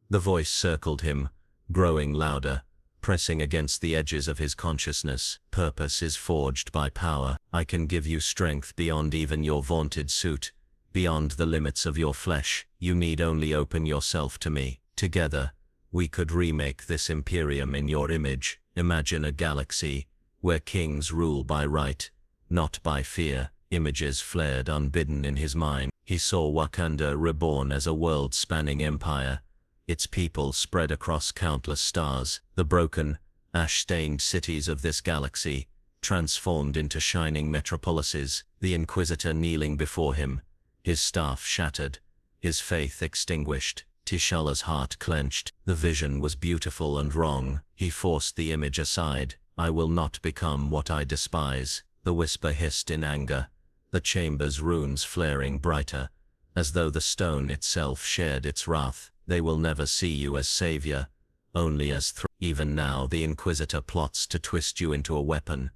The voice circled him, growing louder, pressing against the edges of his consciousness. "Purpose is forged by power. I can give you strength beyond even your vaunted suit, beyond the limits of your flesh. You need only open yourself to me. Together, we could remake this Imperium in your image. Imagine a galaxy where kings rule by right, not by fear." Images flared unbidden in his mind. He saw Wakanda reborn as a world-spanning empire, its people spread across countless stars. The broken, ash-stained cities of this galaxy, transformed into shining metropolises. The Inquisitor kneeling before him, his staff shattered, his faith extinguished. T'Challa's heart clenched. The vision was beautiful and wrong. He forced the image aside. "I will not become what I despise," the whisper hissed in anger, the chamber's runes flaring brighter, as though the stone itself shared its wrath. "They will never see you as savior, only as Even now the Inquisitor plots to twist you into a weapon,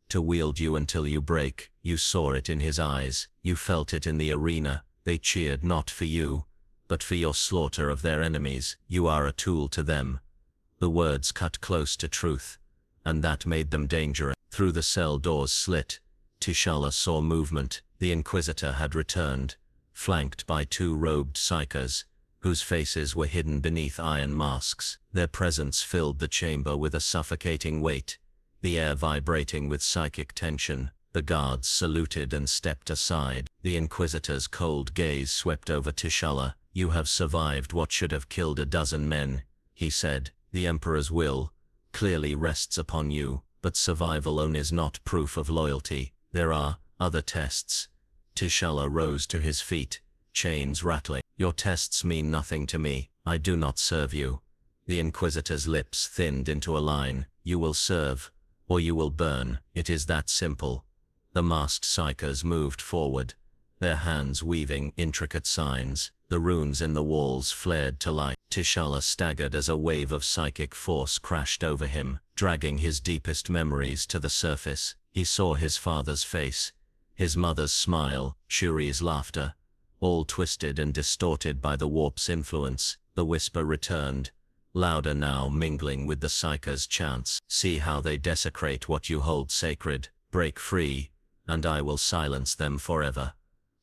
to wield you until you break." You saw it in his eyes, you felt it in the arena, They cheered not for you, but for your slaughter of their enemies. You are a tool to them. The words cut close to truth, and that made them dangerous. Through the cell door's slit, T'Challa saw movement. The Inquisitor had returned, flanked by 2 robed psychers, whose faces were hidden beneath iron masks. Their presence filled the chamber with a suffocating weight, the air vibrating with psychic tension. The guards saluted and stepped aside. The Inquisitor's cold gaze swept over T'Challa. You have survived what should have killed a dozen men, he said. The Emperor's will clearly rests upon you, but survival alone is not proof of loyalty. There are other tests. T'Challa rose to his feet, chains rattling. Your tests mean nothing to me. I do not serve you. The Inquisitor's lips thinned into a line. You will serve, or you will burn. It is that simple. The masked psychers moved forward, their hands weaving intricate signs. The runes in the walls flared to life. T'Challa staggered as a wave of psychic force crashed over him, dragging his deepest memories to the surface. He saw his father's face, his mother's smile, Shuri's laughter, all twisted and distorted by the warp's influence. The whisper returned, louder now, mingling with the psychers' chants. See how they desecrate what you hold sacred. Break free, and I will silence them forever.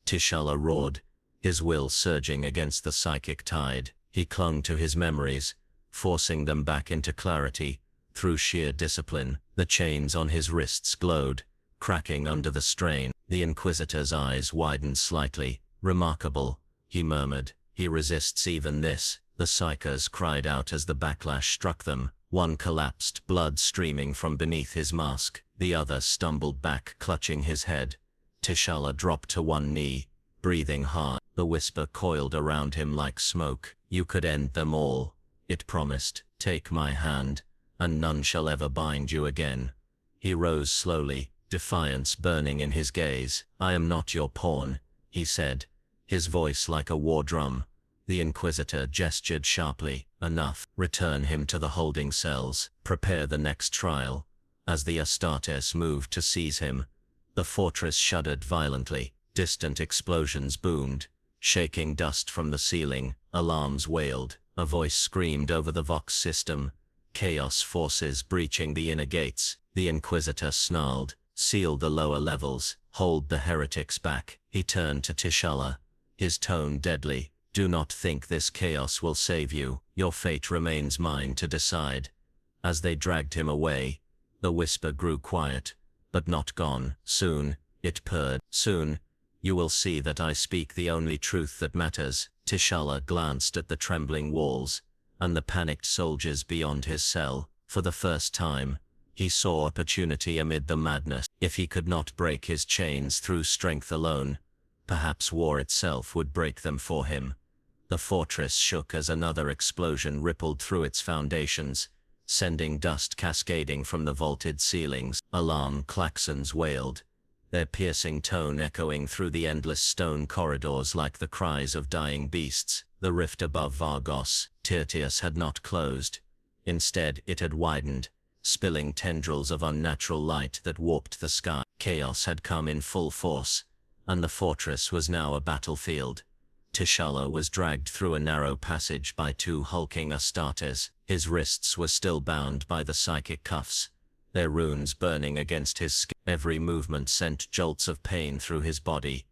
T'Challa roared, his will surging against the psychic tide. He clung to his memories, forcing them back into clarity. Through sheer discipline, the chains on his wrists glowed, cracking under the strain. The Inquisitor's eyes widened slightly. Remarkable, he murmured. He resists even this. The psychers cried out as the backlash struck them. One collapsed, blood streaming from beneath his mask. The other stumbled back, clutching his head. T'Challa dropped to one knee, breathing hard. The whisper coiled around him like smoke. You could end them all, it promised. Take my hand, and none shall ever bind you again. He rose slowly, defiance burning in his gaze. I am not your pawn, he said, his voice like a war drum. The Inquisitor gestured sharply. Enough. Return him to the holding cells. Prepare the next trial. As the Astartes moved to seize him, the fortress shuddered violently. Distant explosions boomed, shaking dust from the ceiling. Alarms wailed. A voice screamed over the Vox system. Chaos forces breaching the inner gates. The Inquisitor snarled. Seal the lower levels. Hold the heretics back. He turned to T'Challa, his tone deadly. Do not think this chaos will save you. Your fate remains mine to decide. As they dragged him away, the whisper grew quiet, but not gone. Soon, it purred. Soon, you will see that I speak the only truth that matters. T'Challa glanced at the trembling walls, and the panicked soldiers beyond his cell. For the first time, he saw opportunity amid the madness. If he could not break his chains through strength alone, perhaps war itself would break them for him. The fortress shook as another explosion rippled through its foundations, sending dust cascading from the vaulted ceilings. Alarm klaxons wailed, their piercing tone echoing through the endless stone corridors like the cries of dying beasts. The rift above Vargos, Tertius, had not closed. Instead, it had widened, spilling tendrils of unnatural light that warped the sky. Chaos had come in full force, and the fortress was now a battlefield. T'Challa was dragged through a narrow passage by 2 hulking Astartes. His wrists were still bound by the psychic cuffs, their runes burning against his skin. Every movement sent jolts of pain through his body,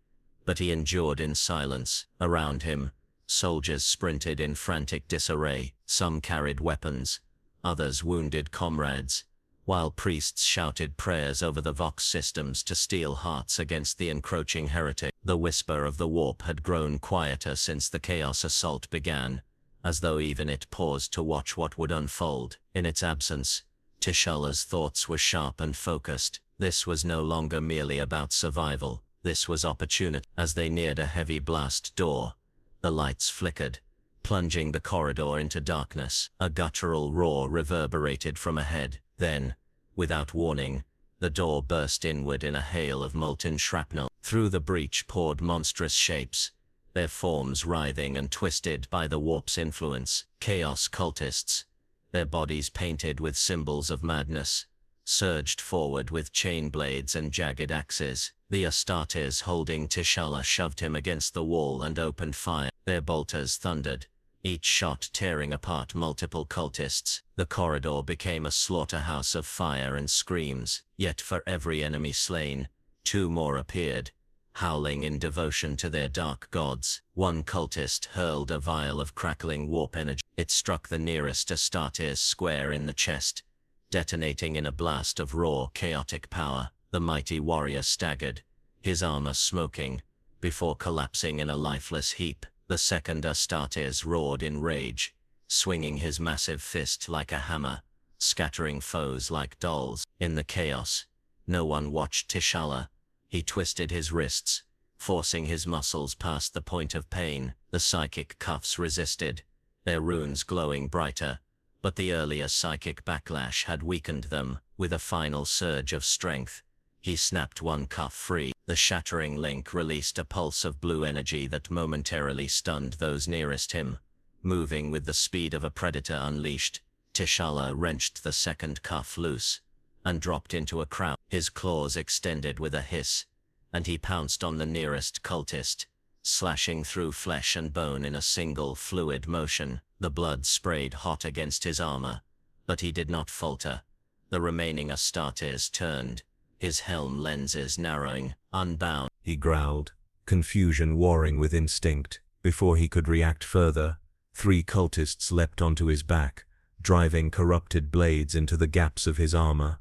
but he endured in silence. Around him, soldiers sprinted in frantic disarray. Some carried weapons, others wounded comrades, while priests shouted prayers over the Vox systems to steel hearts against the encroaching heretic. The whisper of the warp had grown quieter since the chaos assault began, as though even it paused to watch what would unfold. In its absence, T'Challa's thoughts were sharp and focused. This was no longer merely about survival. This was opportunity. As they neared a heavy blast door, the lights flickered, plunging the corridor into darkness. A guttural roar reverberated from ahead. Then, without warning, the door burst inward in a hail of molten shrapnel. Through the breach poured monstrous shapes, their forms writhing and twisted by the warp's influence. Chaos cultists, their bodies painted with symbols of madness, surged forward with chain blades and jagged axes. The Astartes holding T'Challa shoved him against the wall and opened fire. Their bolters thundered, each shot tearing apart multiple cultists. The corridor became a slaughterhouse of fire and screams, yet for every enemy slain, 2 more appeared, howling in devotion to their dark gods. One cultist hurled a vial of crackling warp energy. It struck the nearest Astartes square in the chest, detonating in a blast of raw, chaotic power. The mighty warrior staggered, his armor smoking, before collapsing in a lifeless heap. The second Astartes roared in rage, swinging his massive fist like a hammer, scattering foes like dolls. In the chaos, no one watched T'Challa. He twisted his wrists, forcing his muscles past the point of pain. The psychic cuffs resisted, their runes glowing brighter, but the earlier psychic backlash had weakened them. With a final surge of strength, he snapped one cuff free. The shattering link released a pulse of blue energy that momentarily stunned those nearest him. Moving with the speed of a predator unleashed, T'Challa wrenched the second cuff loose and dropped into a crowd. His claws extended with a hiss, and he pounced on the nearest cultist, slashing through flesh and bone in a single fluid motion. The blood sprayed hot against his armor, but he did not falter. The remaining Astartes turned, his helm lenses narrowing. Unbound, he growled, confusion warring with instinct. Before he could react further, 3 cultists leapt onto his back, driving corrupted blades into the gaps of his armor.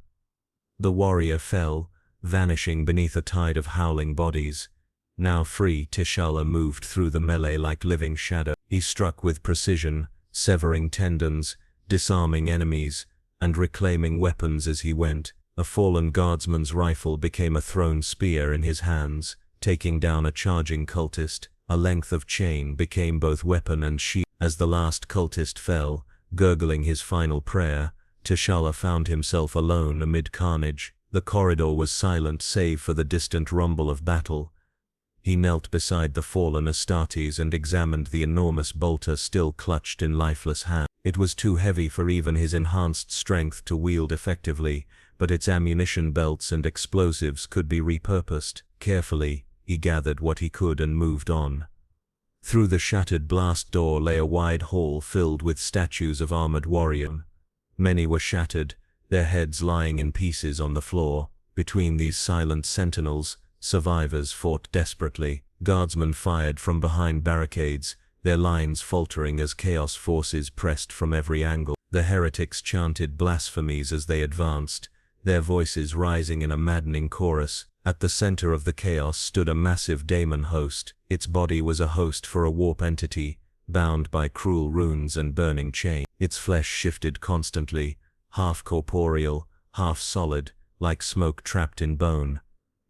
The warrior fell, vanishing beneath a tide of howling bodies. Now free, T'Challa moved through the melee like living shadow. He struck with precision, severing tendons, disarming enemies, and reclaiming weapons as he went. A fallen guardsman's rifle became a thrown spear in his hands, taking down a charging cultist. A length of chain became both weapon and shield. As the last cultist fell, gurgling his final prayer, T'Challa found himself alone amid carnage. The corridor was silent save for the distant rumble of battle. He knelt beside the fallen Astartes and examined the enormous bolter still clutched in lifeless hand. It was too heavy for even his enhanced strength to wield effectively, but its ammunition belts and explosives could be repurposed. Carefully, he gathered what he could and moved on. Through the shattered blast door lay a wide hall filled with statues of armored warriors. Many were shattered, their heads lying in pieces on the floor. Between these silent sentinels, survivors fought desperately. Guardsmen fired from behind barricades, their lines faltering as chaos forces pressed from every angle. The heretics chanted blasphemies as they advanced, their voices rising in a maddening chorus. At the center of the chaos stood a massive daemon host. Its body was a host for a warp entity, bound by cruel runes and burning chains. Its flesh shifted constantly, half corporeal, half solid, like smoke trapped in bone.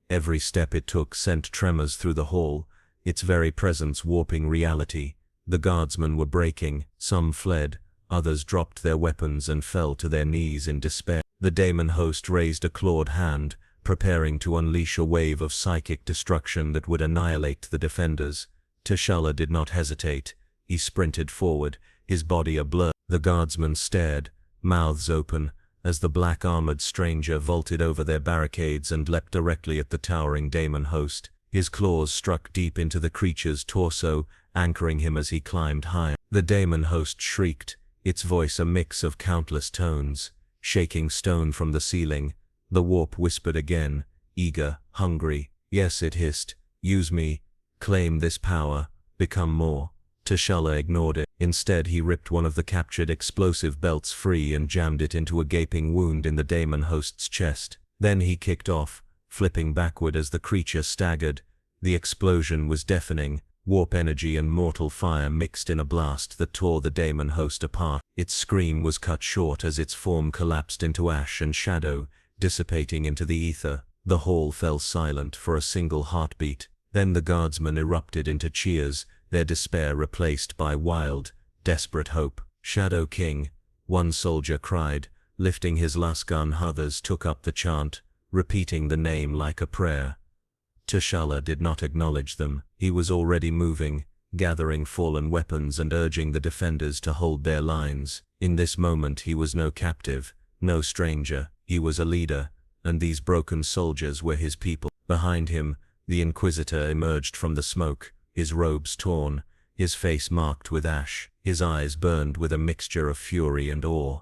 Every step it took sent tremors through the hall, its very presence warping reality. The guardsmen were breaking, some fled, others dropped their weapons and fell to their knees in despair. The daemon host raised a clawed hand, preparing to unleash a wave of psychic destruction that would annihilate the defenders. T'Challa did not hesitate. He sprinted forward, his body a blur. The guardsmen stared, mouths open, as the black-armored stranger vaulted over their barricades and leapt directly at the towering daemon host. His claws struck deep into the creature's torso, anchoring him as he climbed higher. The daemon host shrieked, its voice a mix of countless tones, shaking stone from the ceiling. The warp whispered again, eager, hungry. Yes, it hissed. Use me. Claim this power. Become more. T'Challa ignored it. Instead, he ripped one of the captured explosive belts free and jammed it into a gaping wound in the daemon host's chest. Then he kicked off, flipping backward as the creature staggered. The explosion was deafening. Warp energy and mortal fire mixed in a blast that tore the daemon host apart. Its scream was cut short as its form collapsed into ash and shadow, dissipating into the ether. The hall fell silent for a single heartbeat. Then the guardsmen erupted into cheers, their despair replaced by wild, desperate hope. Shadow King, one soldier cried, lifting his lasgun. Others took up the chant, repeating the name like a prayer. T'Challa did not acknowledge them. He was already moving, gathering fallen weapons and urging the defenders to hold their lines. In this moment he was no captive, no stranger. He was a leader, and these broken soldiers were his people. Behind him, the Inquisitor emerged from the smoke, his robes torn, his face marked with ash, his eyes burned with a mixture of fury and awe.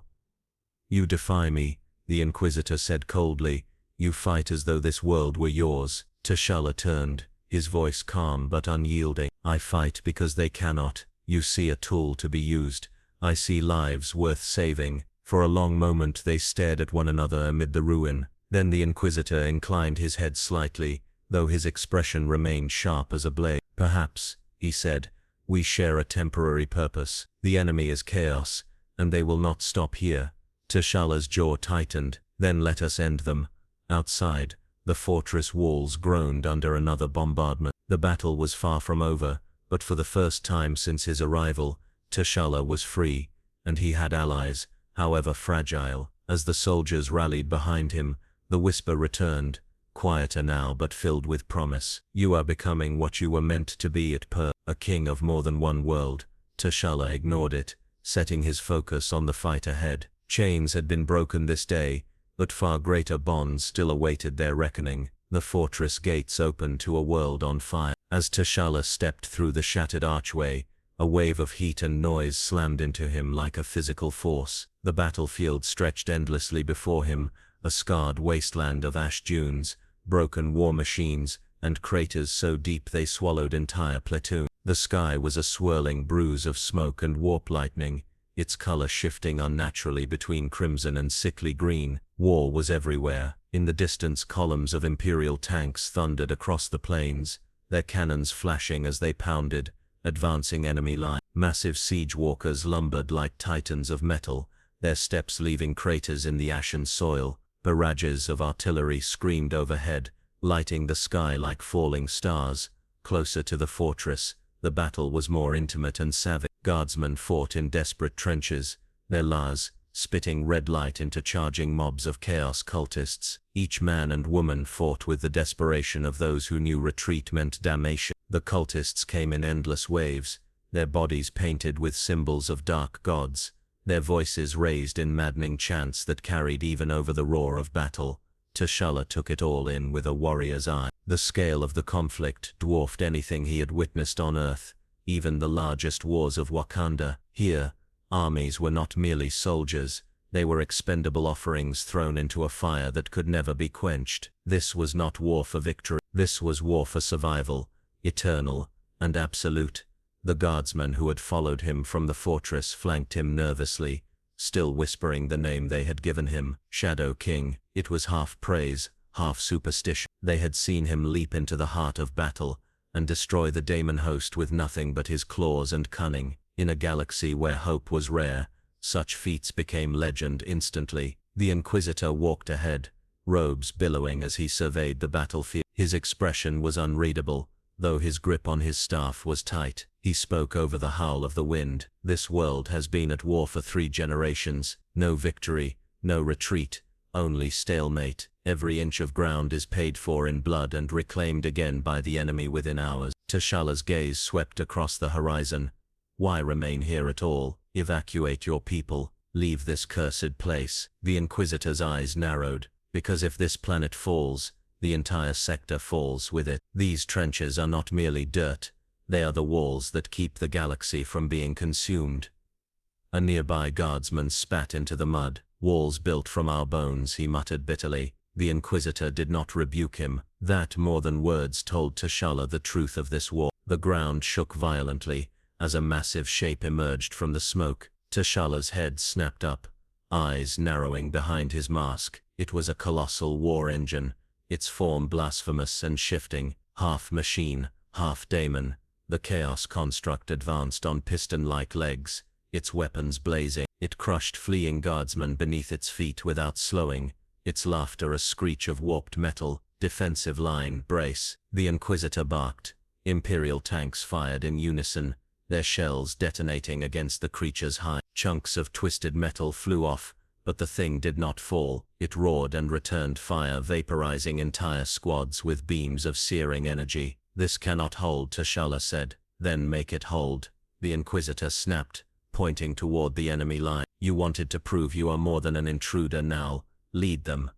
"You defy me," the Inquisitor said coldly. "You fight as though this world were yours." T'Challa turned, his voice calm but unyielding. "I fight because they cannot. You see a tool to be used. I see lives worth saving." For a long moment they stared at one another amid the ruin. Then the Inquisitor inclined his head slightly, though his expression remained sharp as a blade. "Perhaps," he said, "we share a temporary purpose. The enemy is chaos, and they will not stop here." T'Challa's jaw tightened. "Then let us end them." Outside, the fortress walls groaned under another bombardment. The battle was far from over, but for the first time since his arrival, T'Challa was free, and he had allies, however fragile. As the soldiers rallied behind him, the whisper returned, quieter now but filled with promise. "You are becoming what you were meant to be at a king of more than one world." T'Challa ignored it, setting his focus on the fight ahead. Chains had been broken this day, but far greater bonds still awaited their reckoning. The fortress gates opened to a world on fire. As T'Challa stepped through the shattered archway, a wave of heat and noise slammed into him like a physical force. The battlefield stretched endlessly before him, a scarred wasteland of ash dunes, broken war machines, and craters so deep they swallowed entire platoons. The sky was a swirling bruise of smoke and warp lightning, its color shifting unnaturally between crimson and sickly green. War was everywhere. In the distance, columns of Imperial tanks thundered across the plains, their cannons flashing as they pounded, advancing enemy line. Massive siege walkers lumbered like titans of metal, their steps leaving craters in the ashen soil. Barrages of artillery screamed overhead, lighting the sky like falling stars. Closer to the fortress, the battle was more intimate and savage. Guardsmen fought in desperate trenches, their lars spitting red light into charging mobs of chaos cultists. Each man and woman fought with the desperation of those who knew retreat meant damnation. The cultists came in endless waves, their bodies painted with symbols of dark gods, their voices raised in maddening chants that carried even over the roar of battle. T'Challa took it all in with a warrior's eye. The scale of the conflict dwarfed anything he had witnessed on Earth, even the largest wars of Wakanda. Here, armies were not merely soldiers, they were expendable offerings thrown into a fire that could never be quenched. This was not war for victory, this was war for survival, eternal and absolute. The guardsmen who had followed him from the fortress flanked him nervously, still whispering the name they had given him, Shadow King. It was half praise, half superstition. They had seen him leap into the heart of battle and destroy the Daemon host with nothing but his claws and cunning. In a galaxy where hope was rare, such feats became legend instantly. The Inquisitor walked ahead, robes billowing as he surveyed the battlefield. His expression was unreadable, though his grip on his staff was tight. He spoke over the howl of the wind. "This world has been at war for 3 generations. No victory, no retreat, only stalemate. Every inch of ground is paid for in blood and reclaimed again by the enemy within hours." T'Challa's gaze swept across the horizon. "Why remain here at all? Evacuate your people. Leave this cursed place." The Inquisitor's eyes narrowed. "Because if this planet falls, the entire sector falls with it. These trenches are not merely dirt, they are the walls that keep the galaxy from being consumed." A nearby guardsman spat into the mud. "Walls built from our bones," he muttered bitterly. The Inquisitor did not rebuke him. That more than words told T'Challa the truth of this war. The ground shook violently as a massive shape emerged from the smoke. T'Challa's head snapped up, eyes narrowing behind his mask. It was a colossal war engine, its form blasphemous and shifting, half machine, half daemon. The chaos construct advanced on piston-like legs, its weapons blazing. It crushed fleeing guardsmen beneath its feet without slowing, its laughter a screech of warped metal. "Defensive line, brace." The Inquisitor barked. Imperial tanks fired in unison, their shells detonating against the creature's hide. Chunks of twisted metal flew off, but the thing did not fall. It roared and returned fire, vaporizing entire squads with beams of searing energy. "This cannot hold," T'Challa said. "Then make it hold." The Inquisitor snapped, pointing toward the enemy line. "You wanted to prove you are more than an intruder, now lead them."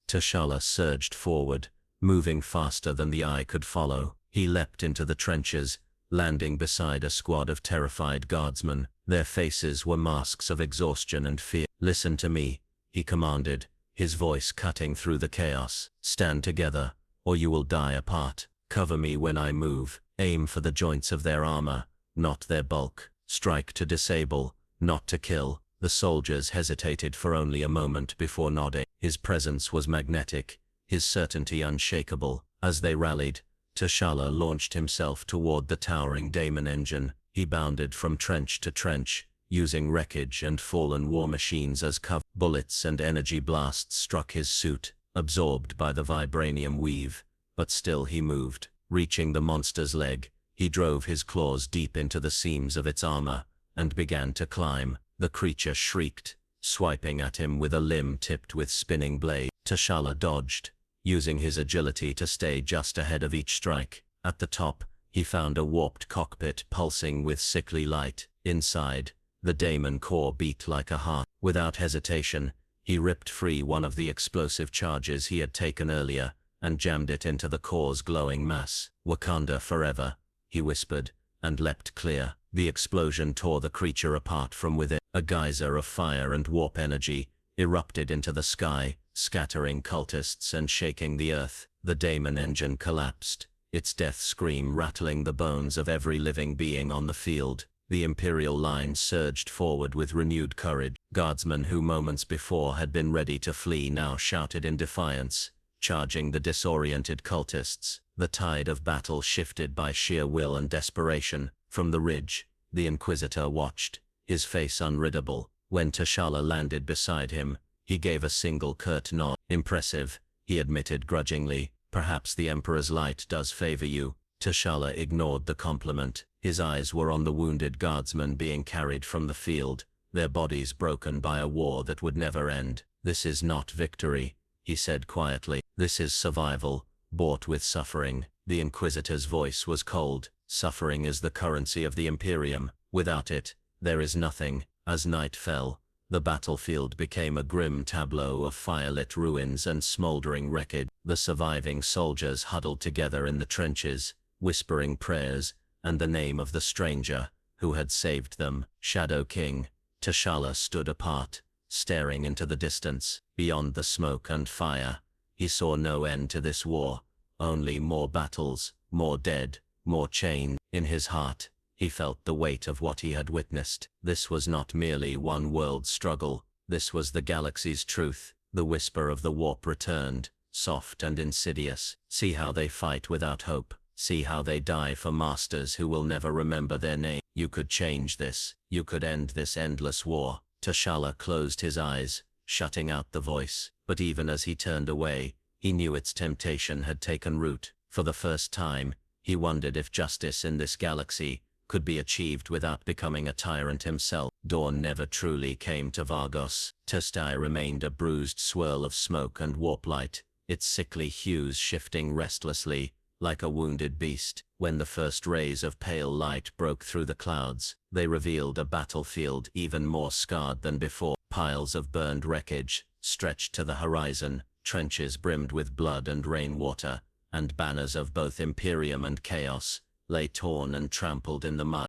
T'Challa surged forward, moving faster than the eye could follow. He leapt into the trenches, landing beside a squad of terrified guardsmen. Their faces were masks of exhaustion and fear. "Listen to me," he commanded, his voice cutting through the chaos. "Stand together, or you will die apart. Cover me when I move. Aim for the joints of their armor, not their bulk. Strike to disable, not to kill." The soldiers hesitated for only a moment before nodding. His presence was magnetic, his certainty unshakable. As they rallied, T'Challa launched himself toward the towering Daemon engine. He bounded from trench to trench, using wreckage and fallen war machines as cover. Bullets and energy blasts struck his suit, absorbed by the vibranium weave, but still he moved. Reaching the monster's leg, he drove his claws deep into the seams of its armor, and began to climb. The creature shrieked, swiping at him with a limb tipped with spinning blades. T'Challa dodged, using his agility to stay just ahead of each strike. At the top, he found a warped cockpit pulsing with sickly light. Inside, the Daemon core beat like a heart. Without hesitation, he ripped free one of the explosive charges he had taken earlier, and jammed it into the core's glowing mass. "Wakanda forever," he whispered, and leapt clear. The explosion tore the creature apart from within. A geyser of fire and warp energy erupted into the sky, scattering cultists and shaking the earth. The Daemon engine collapsed, its death scream rattling the bones of every living being on the field. The Imperial line surged forward with renewed courage. Guardsmen who moments before had been ready to flee now shouted in defiance, charging the disoriented cultists. The tide of battle shifted by sheer will and desperation. From the ridge, the Inquisitor watched, his face unreadable. When T'Challa landed beside him, he gave a single curt nod. "Impressive," he admitted grudgingly. "Perhaps the Emperor's light does favor you." T'Challa ignored the compliment. His eyes were on the wounded guardsmen being carried from the field, their bodies broken by a war that would never end. "This is not victory," he said quietly. "This is survival, bought with suffering." The Inquisitor's voice was cold. "Suffering is the currency of the Imperium. Without it, there is nothing." As night fell, the battlefield became a grim tableau of firelit ruins and smoldering wreckage. The surviving soldiers huddled together in the trenches, whispering prayers and the name of the stranger who had saved them. Shadow King, T'Challa stood apart, staring into the distance. Beyond the smoke and fire, he saw no end to this war, only more battles, more dead, more chained. In his heart, he felt the weight of what he had witnessed. This was not merely one world struggle, this was the galaxy's truth. The whisper of the warp returned, soft and insidious. "See how they fight without hope. See how they die for masters who will never remember their name. You could change this. You could end this endless war." T'Challa closed his eyes, shutting out the voice. But even as he turned away, he knew its temptation had taken root. For the first time, he wondered if justice in this galaxy could be achieved without becoming a tyrant himself. Dawn never truly came to Vargos. Terstai remained a bruised swirl of smoke and warp light, its sickly hues shifting restlessly, like a wounded beast. When the first rays of pale light broke through the clouds, they revealed a battlefield even more scarred than before. Piles of burned wreckage stretched to the horizon, trenches brimmed with blood and rainwater, and banners of both Imperium and Chaos lay torn and trampled in the mud.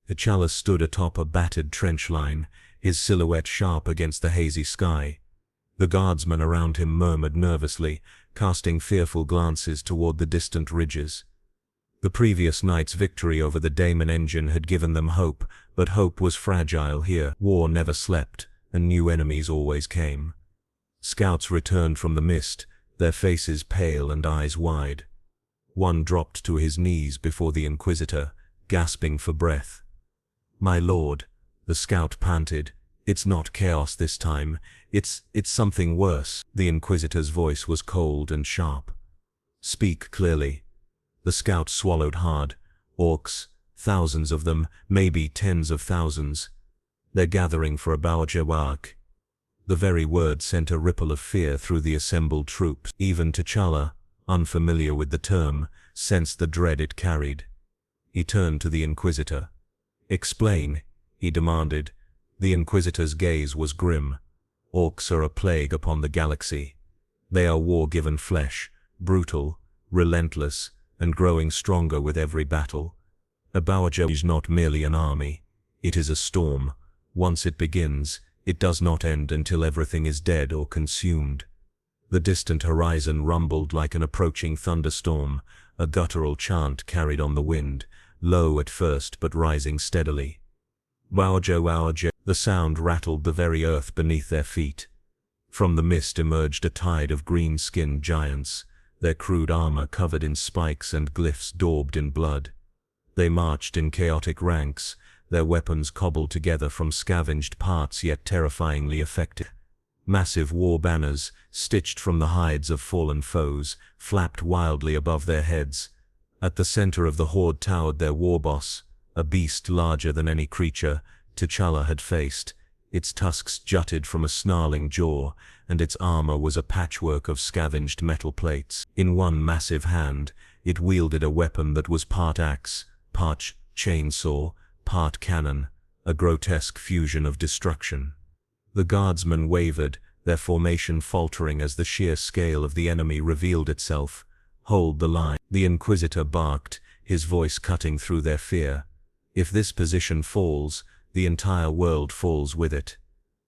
T'Challa stood atop a battered trench line, his silhouette sharp against the hazy sky. The guardsmen around him murmured nervously, casting fearful glances toward the distant ridges. The previous night's victory over the Daemon engine had given them hope, but hope was fragile here. War never slept, and new enemies always came. Scouts returned from the mist, their faces pale and eyes wide. One dropped to his knees before the Inquisitor, gasping for breath. "My lord," the scout panted, "it's not chaos this time. It's something worse." The Inquisitor's voice was cold and sharp. "Speak clearly." The scout swallowed hard. "Orcs, thousands of them, maybe tens of thousands. They're gathering for a Baujawark." The very word sent a ripple of fear through the assembled troops. Even T'Challa, unfamiliar with the term, sensed the dread it carried. He turned to the Inquisitor. "Explain," he demanded. The Inquisitor's gaze was grim. "Orcs are a plague upon the galaxy. They are war-given flesh, brutal, relentless, and growing stronger with every battle. A Baoja is not merely an army, it is a storm. Once it begins, it does not end until everything is dead or consumed. The distant horizon rumbled like an approaching thunderstorm, a guttural chant carried on the wind, low at first but rising steadily. Baoja, the sound rattled the very earth beneath their feet. From the mist emerged a tide of green-skinned giants, their crude armor covered in spikes and glyphs daubed in blood. They marched in chaotic ranks, their weapons cobbled together from scavenged parts yet terrifyingly effective. Massive war banners, stitched from the hides of fallen foes, flapped wildly above their heads. At the center of the horde towered their war boss, a beast larger than any creature T'Challa had faced. Its tusks jutted from a snarling jaw, and its armor was a patchwork of scavenged metal plates. In one massive hand, it wielded a weapon that was part axe, part chainsaw, part cannon, a grotesque fusion of destruction. The guardsmen wavered, their formation faltering as the sheer scale of the enemy revealed itself. "Hold the line," the Inquisitor barked, his voice cutting through their fear. "If this position falls, the entire world falls with it."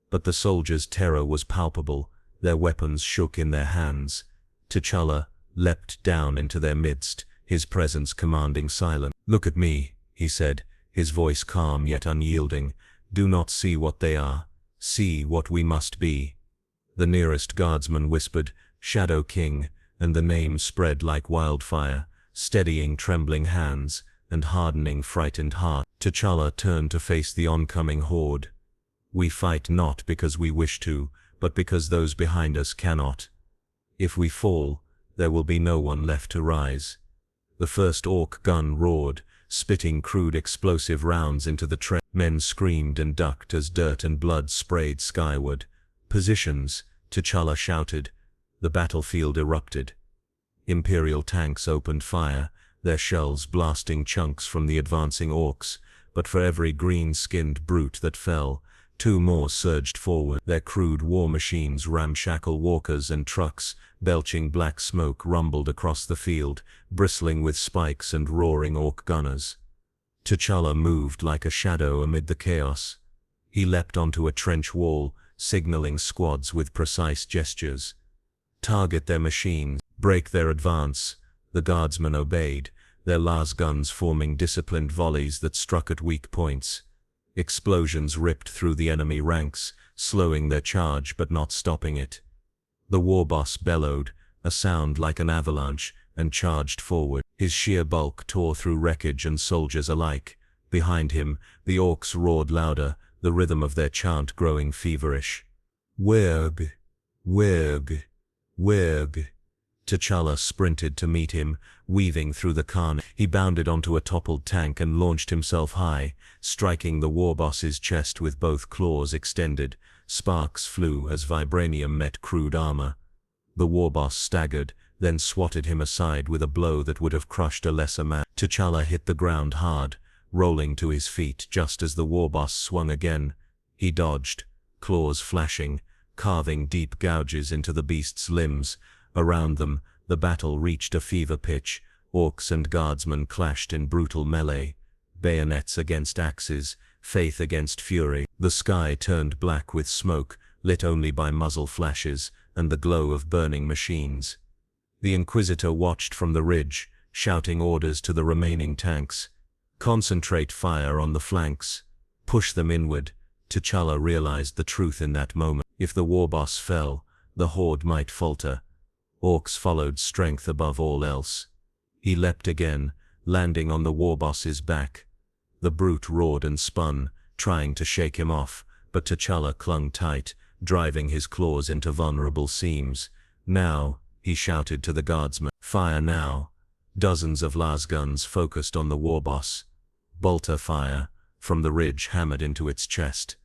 But the soldiers' terror was palpable, their weapons shook in their hands. T'Challa leapt down into their midst, his presence commanding silence. "Look at me," he said, his voice calm yet unyielding. "Do not see what they are. See what we must be." The nearest guardsman whispered, "Shadow King," and the name spread like wildfire, steadying trembling hands and hardening frightened hearts. T'Challa turned to face the oncoming horde. "We fight not because we wish to, but because those behind us cannot. If we fall, there will be no one left to rise." The first orc gun roared, spitting crude explosive rounds into the trench. Men screamed and ducked as dirt and blood sprayed skyward. "Positions," T'Challa shouted. The battlefield erupted. Imperial tanks opened fire, their shells blasting chunks from the advancing orcs, but for every green-skinned brute that fell, two more surged forward. Their crude war machines, ramshackle walkers and trucks, belching black smoke, rumbled across the field, bristling with spikes and roaring orc gunners. T'Challa moved like a shadow amid the chaos. He leapt onto a trench wall, signaling squads with precise gestures. "Target their machines, break their advance." The guardsmen obeyed, their lasguns forming disciplined volleys that struck at weak points. Explosions ripped through the enemy ranks, slowing their charge but not stopping it. The war boss bellowed, a sound like an avalanche, and charged forward. His sheer bulk tore through wreckage and soldiers alike. Behind him, the orcs roared louder, the rhythm of their chant growing feverish. "Werg! Werg! Werg!" T'Challa sprinted to meet him, weaving through the carnage. He bounded onto a toppled tank and launched himself high, striking the war boss's chest with both claws extended. Sparks flew as vibranium met crude armor. The war boss staggered, then swatted him aside with a blow that would have crushed a lesser man. T'Challa hit the ground hard, rolling to his feet just as the war boss swung again. He dodged, claws flashing, carving deep gouges into the beast's limbs. Around them, the battle reached a fever pitch. Orcs and guardsmen clashed in brutal melee, bayonets against axes, faith against fury. The sky turned black with smoke, lit only by muzzle flashes and the glow of burning machines. The Inquisitor watched from the ridge, shouting orders to the remaining tanks. "Concentrate fire on the flanks. Push them inward." T'Challa realized the truth in that moment. If the war boss fell, the horde might falter. Orcs followed strength above all else. He leapt again, landing on the war boss's back. The brute roared and spun, trying to shake him off, but T'Challa clung tight, driving his claws into vulnerable seams. "Now," he shouted to the guardsmen. "Fire now." Dozens of lasguns focused on the war boss. Bolter fire from the ridge hammered into its chest.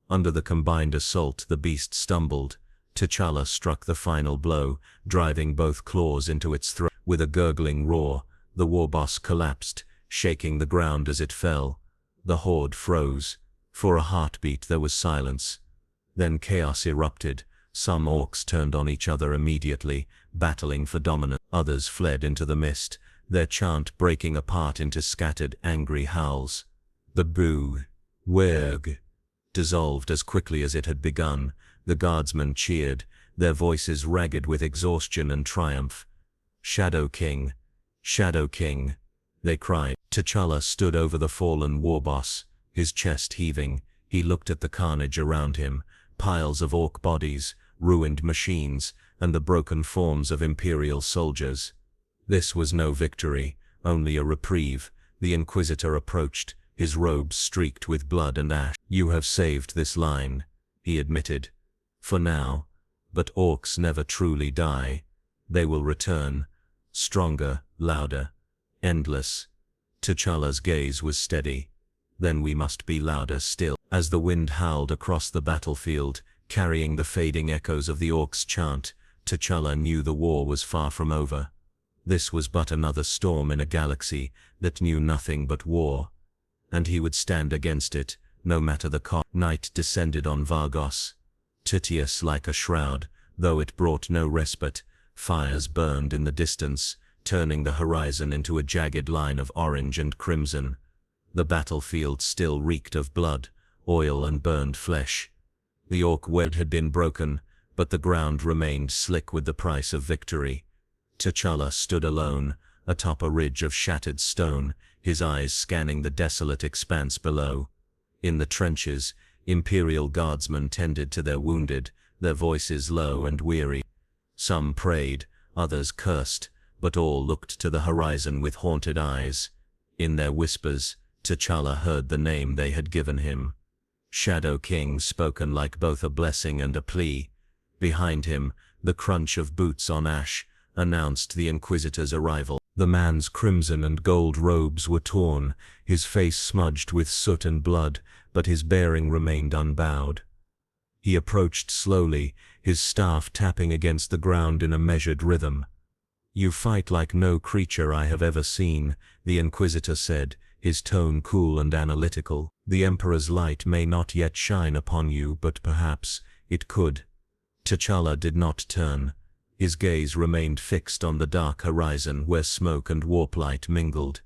Under the combined assault, the beast stumbled. T'Challa struck the final blow, driving both claws into its throat. With a gurgling roar, the war boss collapsed, shaking the ground as it fell. The horde froze. For a heartbeat there was silence. Then chaos erupted, Some orcs turned on each other immediately, battling for dominance. Others fled into the mist, their chant breaking apart into scattered, angry howls. The boo, werg, dissolved as quickly as it had begun. The guardsmen cheered, their voices ragged with exhaustion and triumph. Shadow King, they cried. T'Challa stood over the fallen war boss, his chest heaving. He looked at the carnage around him, piles of orc bodies, ruined machines, and the broken forms of Imperial soldiers. This was no victory, only a reprieve. The Inquisitor approached, his robes streaked with blood and ash. "You have saved this line," he admitted. "For now. But orcs never truly die. They will return, stronger, louder, endless." T'Challa's gaze was steady. "Then we must be louder still." As the wind howled across the battlefield, carrying the fading echoes of the orcs' chant, T'Challa knew the war was far from over. This was but another storm in a galaxy that knew nothing but war, and he would stand against it, no matter the cost. Night descended on Vargos, tedious like a shroud, though it brought no respite. Fires burned in the distance, turning the horizon into a jagged line of orange and crimson. The battlefield still reeked of blood, oil and burned flesh. The orc wedge had been broken, but the ground remained slick with the price of victory. T'Challa stood alone, atop a ridge of shattered stone, his eyes scanning the desolate expanse below. In the trenches, Imperial guardsmen tended to their wounded, their voices low and weary. Some prayed, others cursed, but all looked to the horizon with haunted eyes. In their whispers, T'Challa heard the name they had given him. Shadow King, spoken like both a blessing and a plea. Behind him, the crunch of boots on ash announced the Inquisitor's arrival. The man's crimson and gold robes were torn, his face smudged with soot and blood, but his bearing remained unbowed. He approached slowly, his staff tapping against the ground in a measured rhythm. "You fight like no creature I have ever seen," the Inquisitor said, his tone cool and analytical. "The Emperor's light may not yet shine upon you, but perhaps it could." T'Challa did not turn. His gaze remained fixed on the dark horizon where smoke and warp light mingled.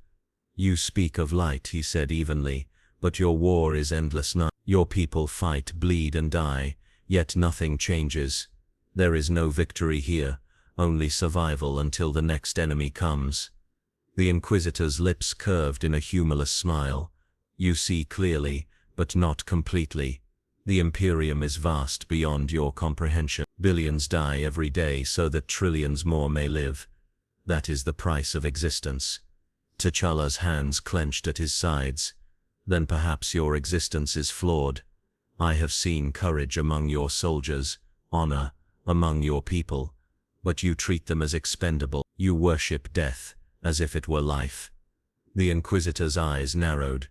"You speak of light," he said evenly, "but your war is endless night. Your people fight, bleed and die, yet nothing changes. There is no victory here, only survival until the next enemy comes." The Inquisitor's lips curved in a humorless smile. "You see clearly, but not completely. The Imperium is vast beyond your comprehension. Billions die every day so that trillions more may live. That is the price of existence." T'Challa's hands clenched at his sides. "Then perhaps your existence is flawed. I have seen courage among your soldiers, honor among your people, but you treat them as expendable. You worship death as if it were life." The Inquisitor's eyes narrowed.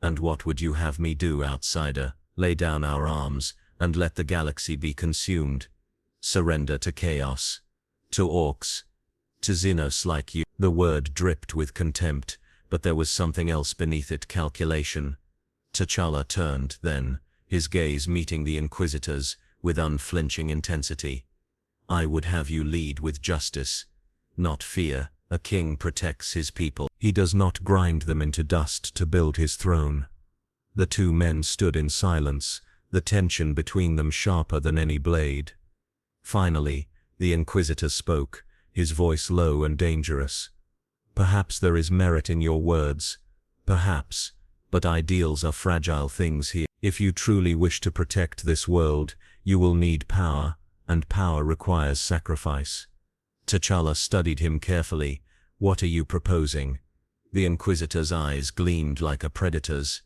"And what would you have me do, outsider? Lay down our arms and let the galaxy be consumed? Surrender to chaos? To orcs? To Xenos like you?" The word dripped with contempt, but there was something else beneath it: calculation. T'Challa turned, then, his gaze meeting the Inquisitor's, with unflinching intensity. "I would have you lead with justice, not fear. A king protects his people. He does not grind them into dust to build his throne." The two men stood in silence, the tension between them sharper than any blade. Finally, the Inquisitor spoke, his voice low and dangerous. "Perhaps there is merit in your words. Perhaps. But ideals are fragile things here. If you truly wish to protect this world, you will need power, and power requires sacrifice." T'Challa studied him carefully. "What are you proposing?" The Inquisitor's eyes gleamed like a predator's.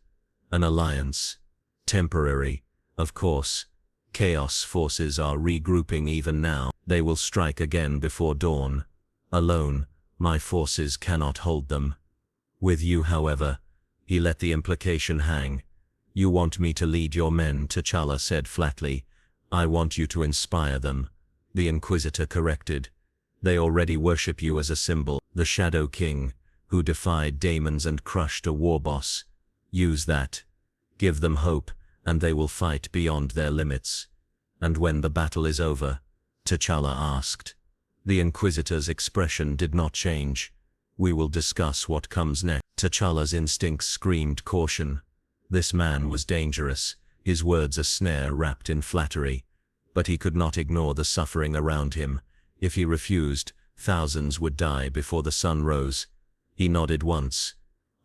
"An alliance. Temporary, of course. Chaos forces are regrouping even now. They will strike again before dawn. Alone, my forces cannot hold them. With you, however," he let the implication hang. "You want me to lead your men," T'Challa said flatly. "I want you to inspire them," the Inquisitor corrected. "They already worship you as a symbol. The Shadow King, who defied daemons and crushed a war boss. Use that. Give them hope, and they will fight beyond their limits. "And when the battle is over?" T'Challa asked. The Inquisitor's expression did not change. "We will discuss what comes next." T'Challa's instincts screamed caution. This man was dangerous, his words a snare wrapped in flattery. But he could not ignore the suffering around him. If he refused, thousands would die before the sun rose. He nodded once.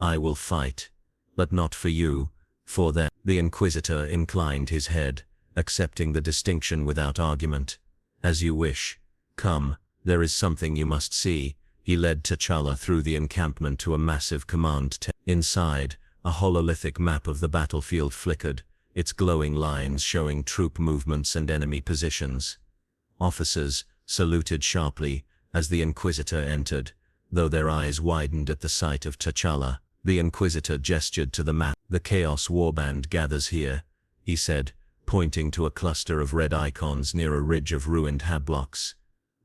"I will fight. But not for you, for them." The Inquisitor inclined his head, accepting the distinction without argument. "As you wish. Come, there is something you must see." He led T'Challa through the encampment to a massive command tent. Inside, a hololithic map of the battlefield flickered, its glowing lines showing troop movements and enemy positions. Officers saluted sharply as the Inquisitor entered, though their eyes widened at the sight of T'Challa. The Inquisitor gestured to the map. "The Chaos Warband gathers here," he said, pointing to a cluster of red icons near a ridge of ruined hablocks.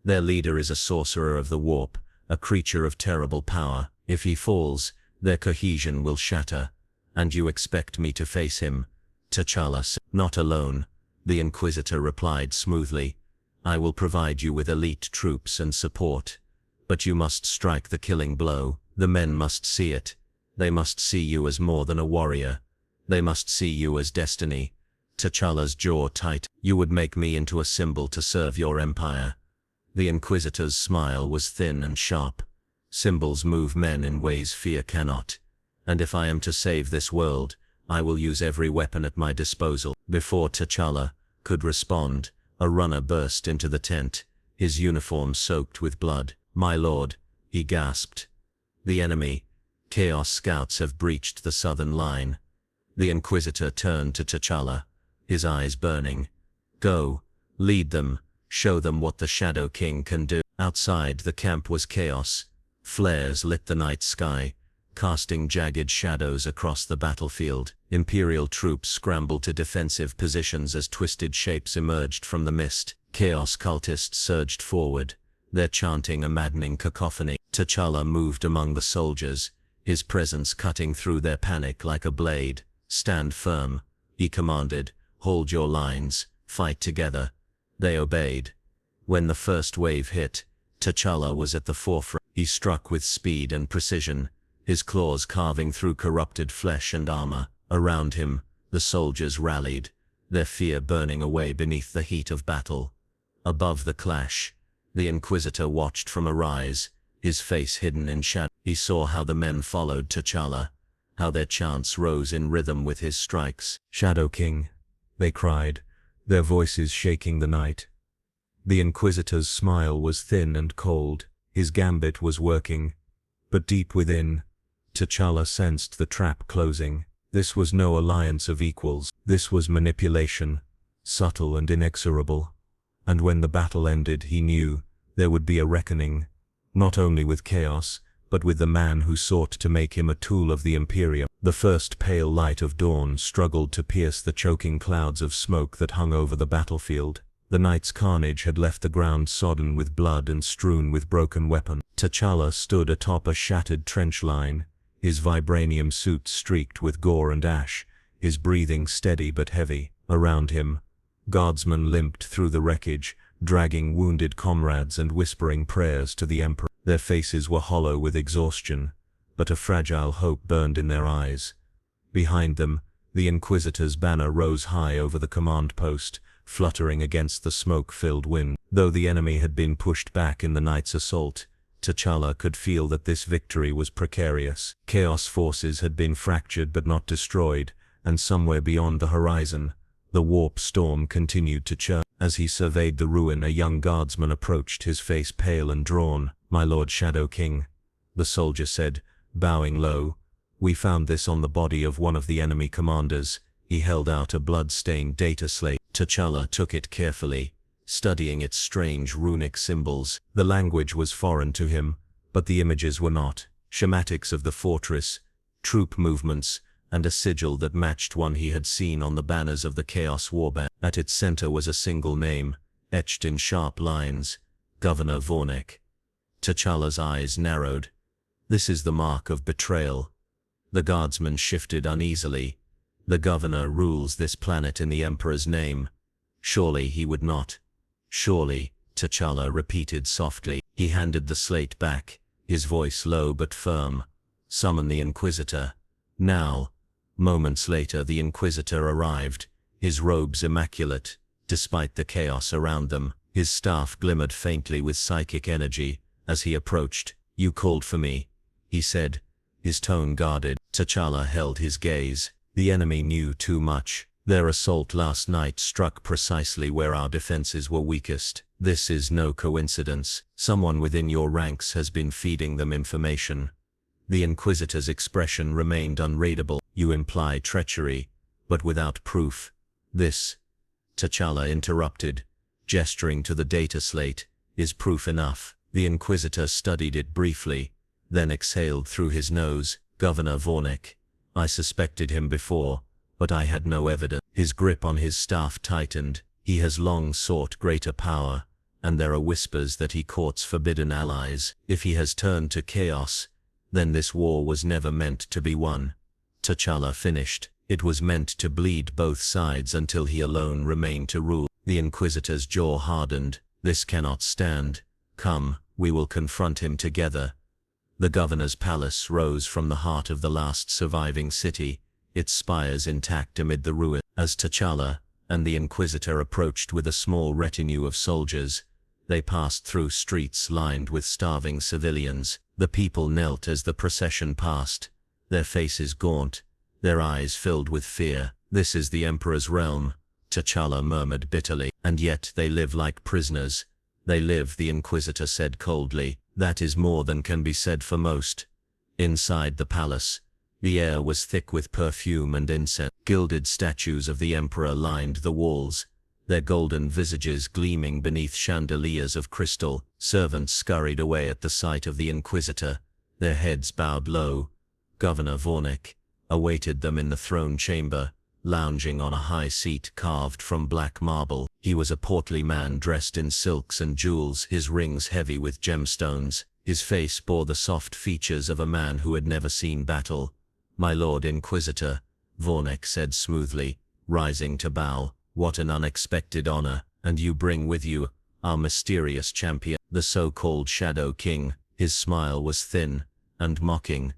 "Their leader is a sorcerer of the warp, a creature of terrible power. If he falls, their cohesion will shatter. And you expect me to face him?" T'Challa said. "Not alone," the Inquisitor replied smoothly. "I will provide you with elite troops and support. But you must strike the killing blow. The men must see it. They must see you as more than a warrior. They must see you as destiny." T'Challa's jaw tightened. "You would make me into a symbol to serve your empire." The Inquisitor's smile was thin and sharp. "Symbols move men in ways fear cannot. And if I am to save this world, I will use every weapon at my disposal." Before T'Challa could respond, a runner burst into the tent, his uniform soaked with blood. "My lord," he gasped. "The enemy, Chaos scouts, have breached the southern line." The Inquisitor turned to T'Challa, his eyes burning. "Go, lead them, show them what the Shadow King can do." Outside the camp was chaos. Flares lit the night sky, casting jagged shadows across the battlefield. Imperial troops scrambled to defensive positions as twisted shapes emerged from the mist. Chaos cultists surged forward, their chanting a maddening cacophony. T'Challa moved among the soldiers, his presence cutting through their panic like a blade. "Stand firm," he commanded. "Hold your lines, fight together." They obeyed. When the first wave hit, T'Challa was at the forefront. He struck with speed and precision, his claws carving through corrupted flesh and armor. Around him, the soldiers rallied, their fear burning away beneath the heat of battle. Above the clash, the Inquisitor watched from a rise, his face hidden in shadow. He saw how the men followed T'Challa, how their chants rose in rhythm with his strikes. "Shadow King," they cried, their voices shaking the night. The Inquisitor's smile was thin and cold, his gambit was working. But deep within, T'Challa sensed the trap closing. This was no alliance of equals. This was manipulation, subtle and inexorable. And when the battle ended, he knew there would be a reckoning, not only with chaos, but with the man who sought to make him a tool of the Imperium. The first pale light of dawn struggled to pierce the choking clouds of smoke that hung over the battlefield. The night's carnage had left the ground sodden with blood and strewn with broken weapons. T'Challa stood atop a shattered trench line, his vibranium suit streaked with gore and ash, his breathing steady but heavy. Around him, guardsmen limped through the wreckage, dragging wounded comrades and whispering prayers to the Emperor. Their faces were hollow with exhaustion, but a fragile hope burned in their eyes. Behind them, the Inquisitor's banner rose high over the command post, fluttering against the smoke-filled wind. Though the enemy had been pushed back in the night's assault, T'Challa could feel that this victory was precarious. Chaos forces had been fractured but not destroyed, and somewhere beyond the horizon, the warp storm continued to churn. As he surveyed the ruin, a young guardsman approached, his face pale and drawn. "My lord Shadow King," the soldier said, bowing low. "We found this on the body of one of the enemy commanders." He held out a blood-stained data slate. T'Challa took it carefully, studying its strange runic symbols. The language was foreign to him, but the images were not. Schematics of the fortress, troop movements, and a sigil that matched one he had seen on the banners of the Chaos Warband. At its center was a single name, etched in sharp lines: Governor Vornek. T'Challa's eyes narrowed. "This is the mark of betrayal." The guardsman shifted uneasily. "The governor rules this planet in the Emperor's name." Surely he would not. Surely, T'Challa repeated softly. He handed the slate back, his voice low but firm. Summon the Inquisitor. Now. Moments later the Inquisitor arrived, his robes immaculate, despite the chaos around them. His staff glimmered faintly with psychic energy. As he approached, "You called for me," he said, his tone guarded. T'Challa held his gaze. The enemy knew too much. Their assault last night struck precisely where our defenses were weakest. This is no coincidence. Someone within your ranks has been feeding them information. The Inquisitor's expression remained unreadable. You imply treachery, but without proof. This, T'Challa interrupted, gesturing to the data slate, is proof enough. The Inquisitor studied it briefly, then exhaled through his nose. Governor Vornek. I suspected him before, but I had no evidence. His grip on his staff tightened. He has long sought greater power, and there are whispers that he courts forbidden allies. If he has turned to chaos, then this war was never meant to be won. T'Challa finished. It was meant to bleed both sides until he alone remained to rule. The Inquisitor's jaw hardened. This cannot stand. Come, we will confront him together. The governor's palace rose from the heart of the last surviving city, its spires intact amid the ruins. As T'Challa and the Inquisitor approached with a small retinue of soldiers, they passed through streets lined with starving civilians. The people knelt as the procession passed, their faces gaunt, their eyes filled with fear. This is the Emperor's realm, T'Challa murmured bitterly. And yet they live like prisoners. They live, the Inquisitor said coldly. That is more than can be said for most. Inside the palace, the air was thick with perfume and incense. Gilded statues of the Emperor lined the walls, their golden visages gleaming beneath chandeliers of crystal. Servants scurried away at the sight of the Inquisitor, their heads bowed low. Governor Vornek awaited them in the throne chamber, lounging on a high seat carved from black marble. He was a portly man dressed in silks and jewels, his rings heavy with gemstones. His face bore the soft features of a man who had never seen battle. My Lord Inquisitor, Vornek said smoothly, rising to bow. What an unexpected honor, and you bring with you our mysterious champion, the so-called Shadow King. His smile was thin and mocking.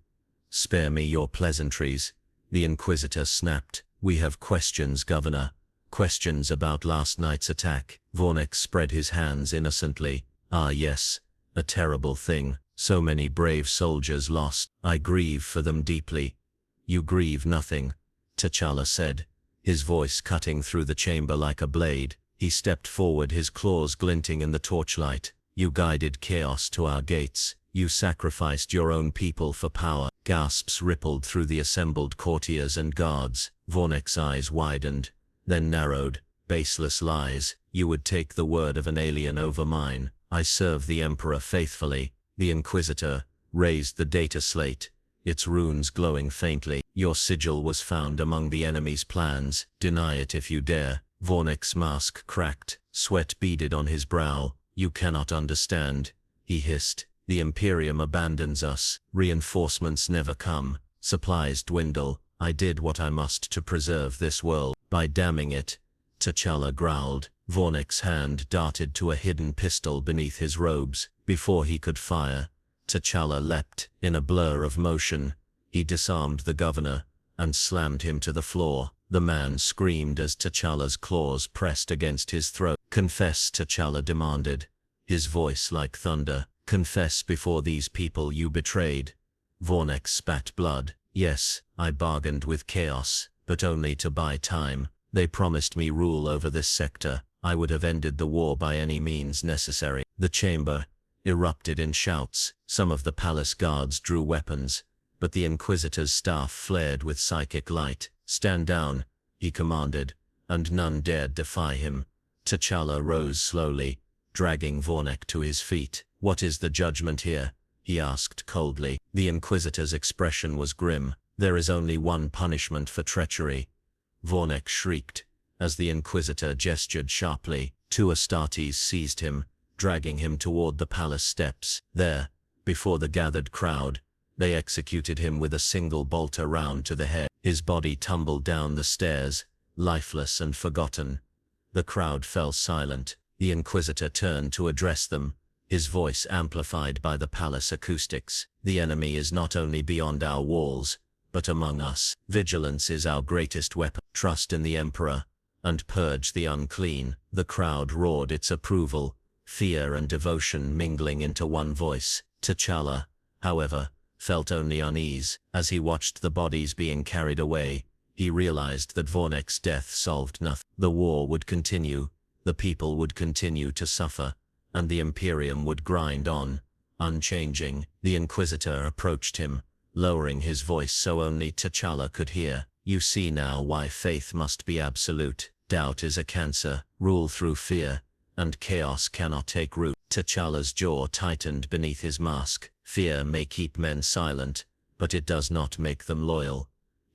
Spare me your pleasantries, the Inquisitor snapped. We have questions, Governor. Questions about last night's attack. Vornek spread his hands innocently. Ah yes, a terrible thing. So many brave soldiers lost. I grieve for them deeply. You grieve nothing, T'Challa said, his voice cutting through the chamber like a blade. He stepped forward, his claws glinting in the torchlight. You guided chaos to our gates. You sacrificed your own people for power. Gasps rippled through the assembled courtiers and guards. Vornek's eyes widened, then narrowed. Baseless lies. You would take the word of an alien over mine. I serve the Emperor faithfully. The Inquisitor raised the data slate, its runes glowing faintly. Your sigil was found among the enemy's plans. Deny it if you dare. Vornek's mask cracked, sweat beaded on his brow. You cannot understand, he hissed. The Imperium abandons us. Reinforcements never come. Supplies dwindle. I did what I must to preserve this world. By damning it, T'Challa growled. Vornek's hand darted to a hidden pistol beneath his robes. Before he could fire, T'Challa leapt. In a blur of motion, he disarmed the governor and slammed him to the floor. The man screamed as T'Challa's claws pressed against his throat. Confess, T'Challa demanded, his voice like thunder. Confess before these people you betrayed. Vornek spat blood. Yes, I bargained with chaos, but only to buy time. They promised me rule over this sector. I would have ended the war by any means necessary. The chamber erupted in shouts. Some of the palace guards drew weapons, but the Inquisitor's staff flared with psychic light. Stand down, he commanded, and none dared defy him. T'Challa rose slowly, dragging Vornek to his feet. What is the judgment here? He asked coldly. The Inquisitor's expression was grim. There is only one punishment for treachery. Vornek shrieked, as the Inquisitor gestured sharply. Two Astartes seized him, dragging him toward the palace steps. There, before the gathered crowd, they executed him with a single bolt round to the head. His body tumbled down the stairs, lifeless and forgotten. The crowd fell silent. The Inquisitor turned to address them, his voice amplified by the palace acoustics. The enemy is not only beyond our walls, but among us. Vigilance is our greatest weapon. Trust in the Emperor, and purge the unclean. The crowd roared its approval, fear and devotion mingling into one voice. T'Challa, however, felt only unease. As he watched the bodies being carried away, he realized that Vornek's death solved nothing. The war would continue, the people would continue to suffer, and the Imperium would grind on, unchanging. The Inquisitor approached him, lowering his voice so only T'Challa could hear. You see now why faith must be absolute. Doubt is a cancer, rule through fear, and chaos cannot take root. T'Challa's jaw tightened beneath his mask. Fear may keep men silent, but it does not make them loyal.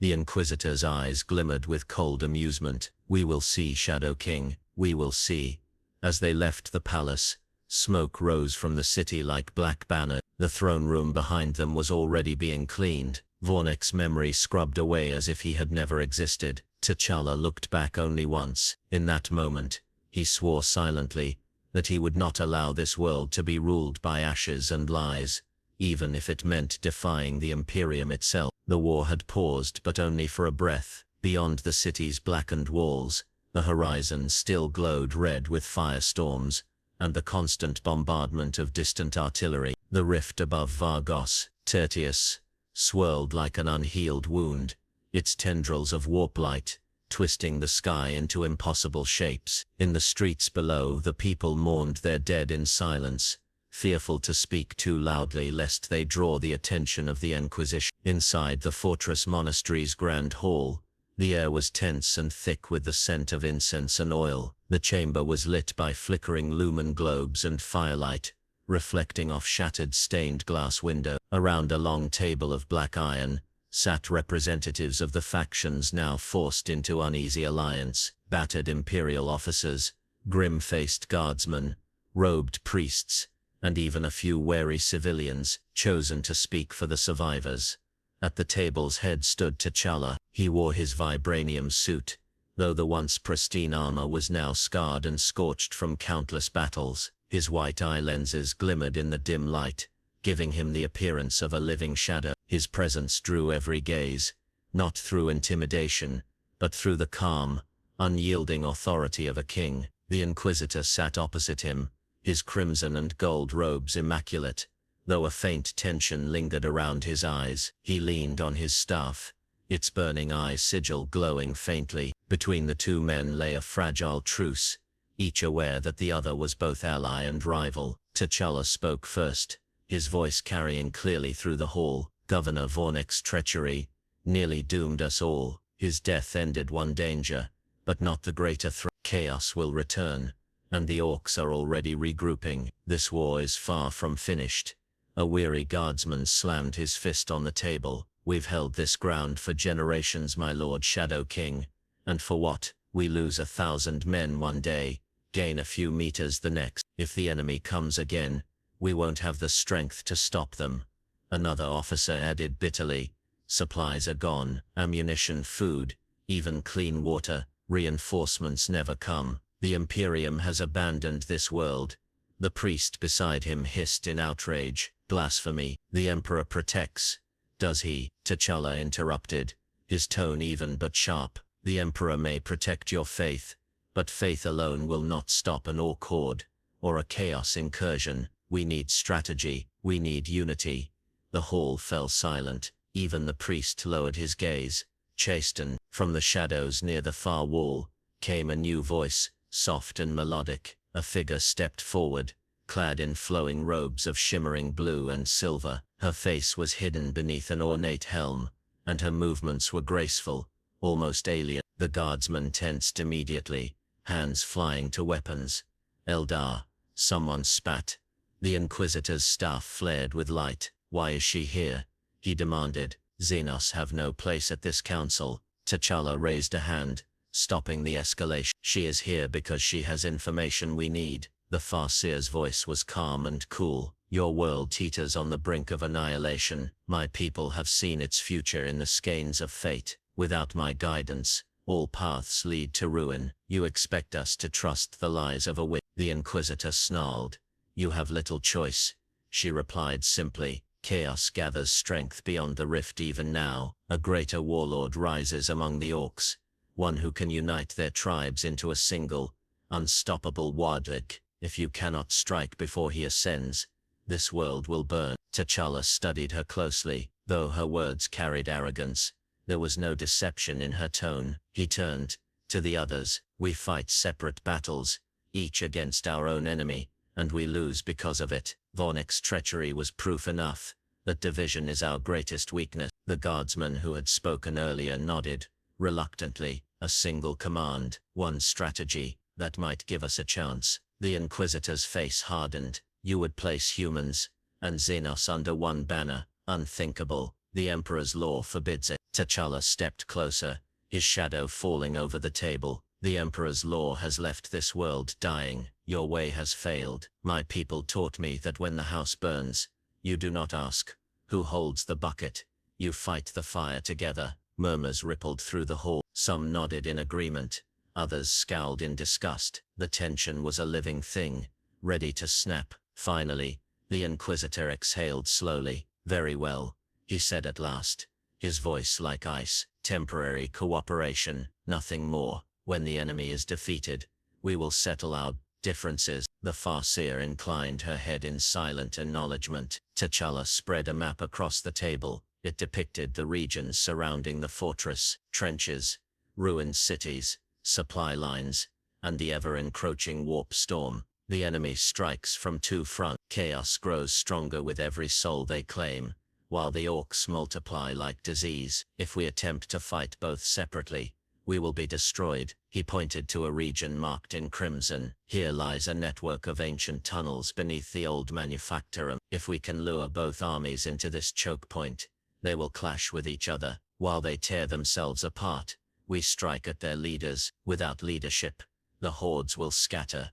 The Inquisitor's eyes glimmered with cold amusement. We will see, Shadow King, we will see. As they left the palace, smoke rose from the city like black banners. The throne room behind them was already being cleaned, Vornek's memory scrubbed away as if he had never existed. T'Challa looked back only once. In that moment, he swore silently that he would not allow this world to be ruled by ashes and lies, even if it meant defying the Imperium itself. The war had paused, but only for a breath. Beyond the city's blackened walls, the horizon still glowed red with firestorms, and the constant bombardment of distant artillery. The rift above Vargos, Tertius, swirled like an unhealed wound, its tendrils of warp light twisting the sky into impossible shapes. In the streets below, the people mourned their dead in silence, fearful to speak too loudly lest they draw the attention of the Inquisition. Inside the fortress monastery's grand hall, the air was tense and thick with the scent of incense and oil. The chamber was lit by flickering lumen globes and firelight, reflecting off shattered stained glass windows. Around a long table of black iron sat representatives of the factions now forced into uneasy alliance. Battered imperial officers, grim-faced guardsmen, robed priests, and even a few wary civilians, chosen to speak for the survivors. At the table's head stood T'Challa. He wore his vibranium suit, though the once pristine armor was now scarred and scorched from countless battles. His white eye lenses glimmered in the dim light, giving him the appearance of a living shadow. His presence drew every gaze, not through intimidation, but through the calm, unyielding authority of a king. The Inquisitor sat opposite him, his crimson and gold robes immaculate, though a faint tension lingered around his eyes. He leaned on his staff, its burning eye sigil glowing faintly. Between the two men lay a fragile truce, each aware that the other was both ally and rival. T'Challa spoke first, his voice carrying clearly through the hall. Governor Vornek's treachery nearly doomed us all. His death ended one danger, but not the greater threat. Chaos will return, and the orcs are already regrouping. This war is far from finished. A weary guardsman slammed his fist on the table. We've held this ground for generations, my lord Shadow King. And for what? We lose 1,000 men one day, gain a few meters the next. If the enemy comes again, we won't have the strength to stop them. Another officer added bitterly. Supplies are gone, ammunition, food, even clean water. Reinforcements never come. The Imperium has abandoned this world. The priest beside him hissed in outrage. Blasphemy. The Emperor protects. Does he? T'Challa interrupted, his tone even but sharp. The Emperor may protect your faith, but faith alone will not stop an orc horde, or a chaos incursion. We need strategy. We need unity. The hall fell silent. Even the priest lowered his gaze, chastened. From the shadows near the far wall came a new voice, soft and melodic. A figure stepped forward, clad in flowing robes of shimmering blue and silver. Her face was hidden beneath an ornate helm, and her movements were graceful, almost alien. The guardsman tensed immediately, hands flying to weapons. Eldar, someone spat. The Inquisitor's staff flared with light. Why is she here? He demanded. Xenos have no place at this council. T'Challa raised a hand, stopping the escalation. She is here because she has information we need. The Farseer's voice was calm and cool. Your world teeters on the brink of annihilation. My people have seen its future in the skeins of fate. Without my guidance, All paths lead to ruin. You expect us to trust the lies of a witch? The Inquisitor snarled. You have little choice, she replied simply. Chaos gathers strength beyond the rift even now. A greater warlord rises among the orcs, one who can unite their tribes into a single, unstoppable warlord. If you cannot strike before he ascends, this world will burn. T'Challa studied her closely, though her words carried arrogance. There was no deception in her tone. He turned to the others. We fight separate battles, each against our own enemy, and we lose because of it. Vornek's treachery was proof enough that division is our greatest weakness. The guardsman who had spoken earlier nodded, reluctantly. A single command, one strategy, that might give us a chance. The Inquisitor's face hardened. You would place humans and Xenos under one banner. Unthinkable. The Emperor's law forbids it. T'Challa stepped closer, his shadow falling over the table. The Emperor's law has left this world dying. Your way has failed. My people taught me that when the house burns, you do not ask, who holds the bucket? You fight the fire together. Murmurs rippled through the hall. Some nodded in agreement. Others scowled in disgust. The tension was a living thing, ready to snap. Finally, the Inquisitor exhaled slowly. Very well, he said at last, his voice like ice. Temporary cooperation, nothing more. When the enemy is defeated, we will settle our differences. The Farseer inclined her head in silent acknowledgement. T'Challa spread a map across the table. It depicted the regions surrounding the fortress, trenches, ruined cities, supply lines, and the ever-encroaching warp storm. The enemy strikes from two fronts. Chaos grows stronger with every soul they claim, while the orcs multiply like disease. If we attempt to fight both separately, we will be destroyed. He pointed to a region marked in crimson. Here lies a network of ancient tunnels beneath the old manufactorum. If we can lure both armies into this choke point, they will clash with each other. While they tear themselves apart, we strike at their leaders. Without leadership, the hordes will scatter.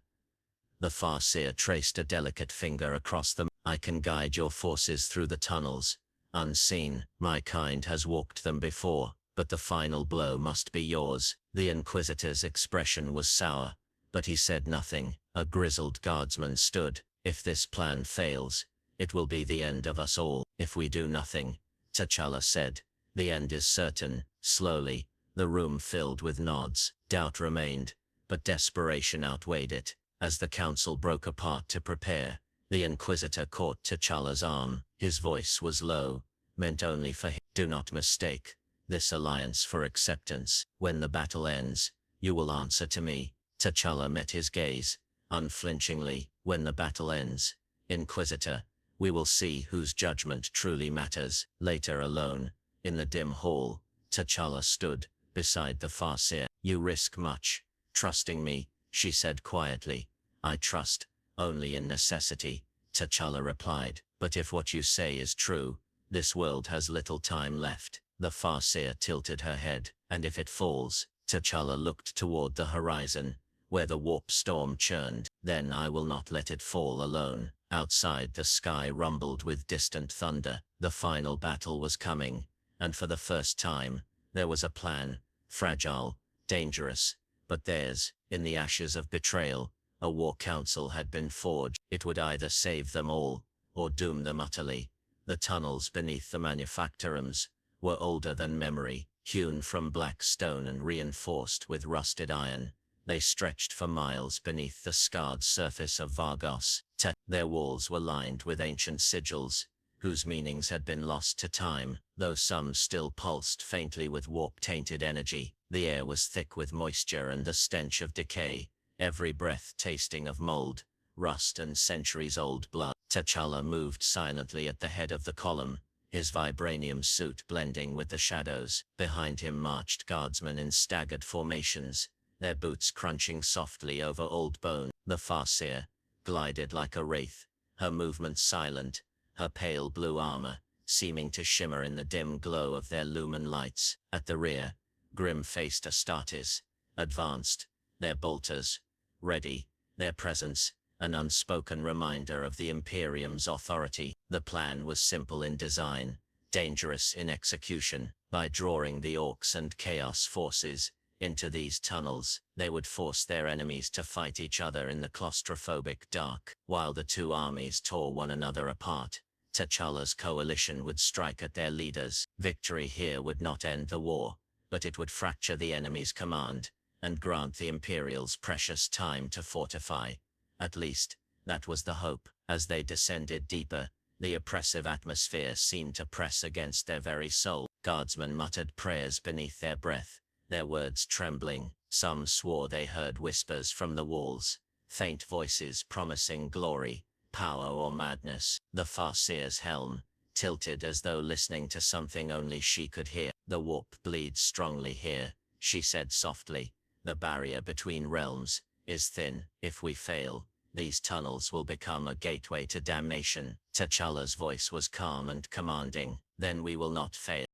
The Farseer traced a delicate finger across them. I can guide your forces through the tunnels, unseen. My kind has walked them before, but the final blow must be yours. The Inquisitor's expression was sour, but he said nothing. A grizzled guardsman stood. If this plan fails, it will be the end of us all. If we do nothing, T'Challa said, the end is certain. Slowly, the room filled with nods. Doubt remained, but desperation outweighed it. As the council broke apart to prepare, the Inquisitor caught T'Challa's arm. His voice was low, meant only for him. Do not mistake this alliance for acceptance. When the battle ends, you will answer to me. T'Challa met his gaze, unflinchingly. When the battle ends, Inquisitor, we will see whose judgment truly matters. Later alone, in the dim hall, T'Challa stood beside the Farseer. You risk much, trusting me, she said quietly. I trust only in necessity, T'Challa replied. But if what you say is true, this world has little time left. The Farseer tilted her head. And if it falls? T'Challa looked toward the horizon, where the warp storm churned. Then I will not let it fall alone. Outside, the sky rumbled with distant thunder. The final battle was coming, and for the first time, there was a plan. Fragile, dangerous, but theirs. In the ashes of betrayal, a war council had been forged. It would either save them all, or doom them utterly. The tunnels beneath the manufactorums were older than memory, hewn from black stone and reinforced with rusted iron. They stretched for miles beneath the scarred surface of Vargos. Their walls were lined with ancient sigils, whose meanings had been lost to time, though some still pulsed faintly with warp-tainted energy. The air was thick with moisture and the stench of decay, every breath tasting of mold, rust and centuries-old blood. T'Challa moved silently at the head of the column, his vibranium suit blending with the shadows. Behind him marched guardsmen in staggered formations, their boots crunching softly over old bone. The Farseer glided like a wraith, her movements silent, her pale blue armor seeming to shimmer in the dim glow of their lumen lights. At the rear, grim-faced Astartes advanced, their bolters ready, their presence an unspoken reminder of the Imperium's authority. The plan was simple in design, dangerous in execution. By drawing the orcs and chaos forces Into these tunnels, they would force their enemies to fight each other in the claustrophobic dark. While the two armies tore one another apart, T'Challa's coalition would strike at their leaders. Victory here would not end the war, but it would fracture the enemy's command, and grant the Imperials precious time to fortify. At least, that was the hope. As they descended deeper, the oppressive atmosphere seemed to press against their very soul. Guardsmen muttered prayers beneath their breath, their words trembling. Some swore they heard whispers from the walls, faint voices promising glory, power or madness. The Farseer's helm tilted as though listening to something only she could hear. "The warp bleeds strongly here," she said softly. "The barrier between realms is thin. If we fail, these tunnels will become a gateway to damnation." T'Challa's voice was calm and commanding. "Then we will not fail.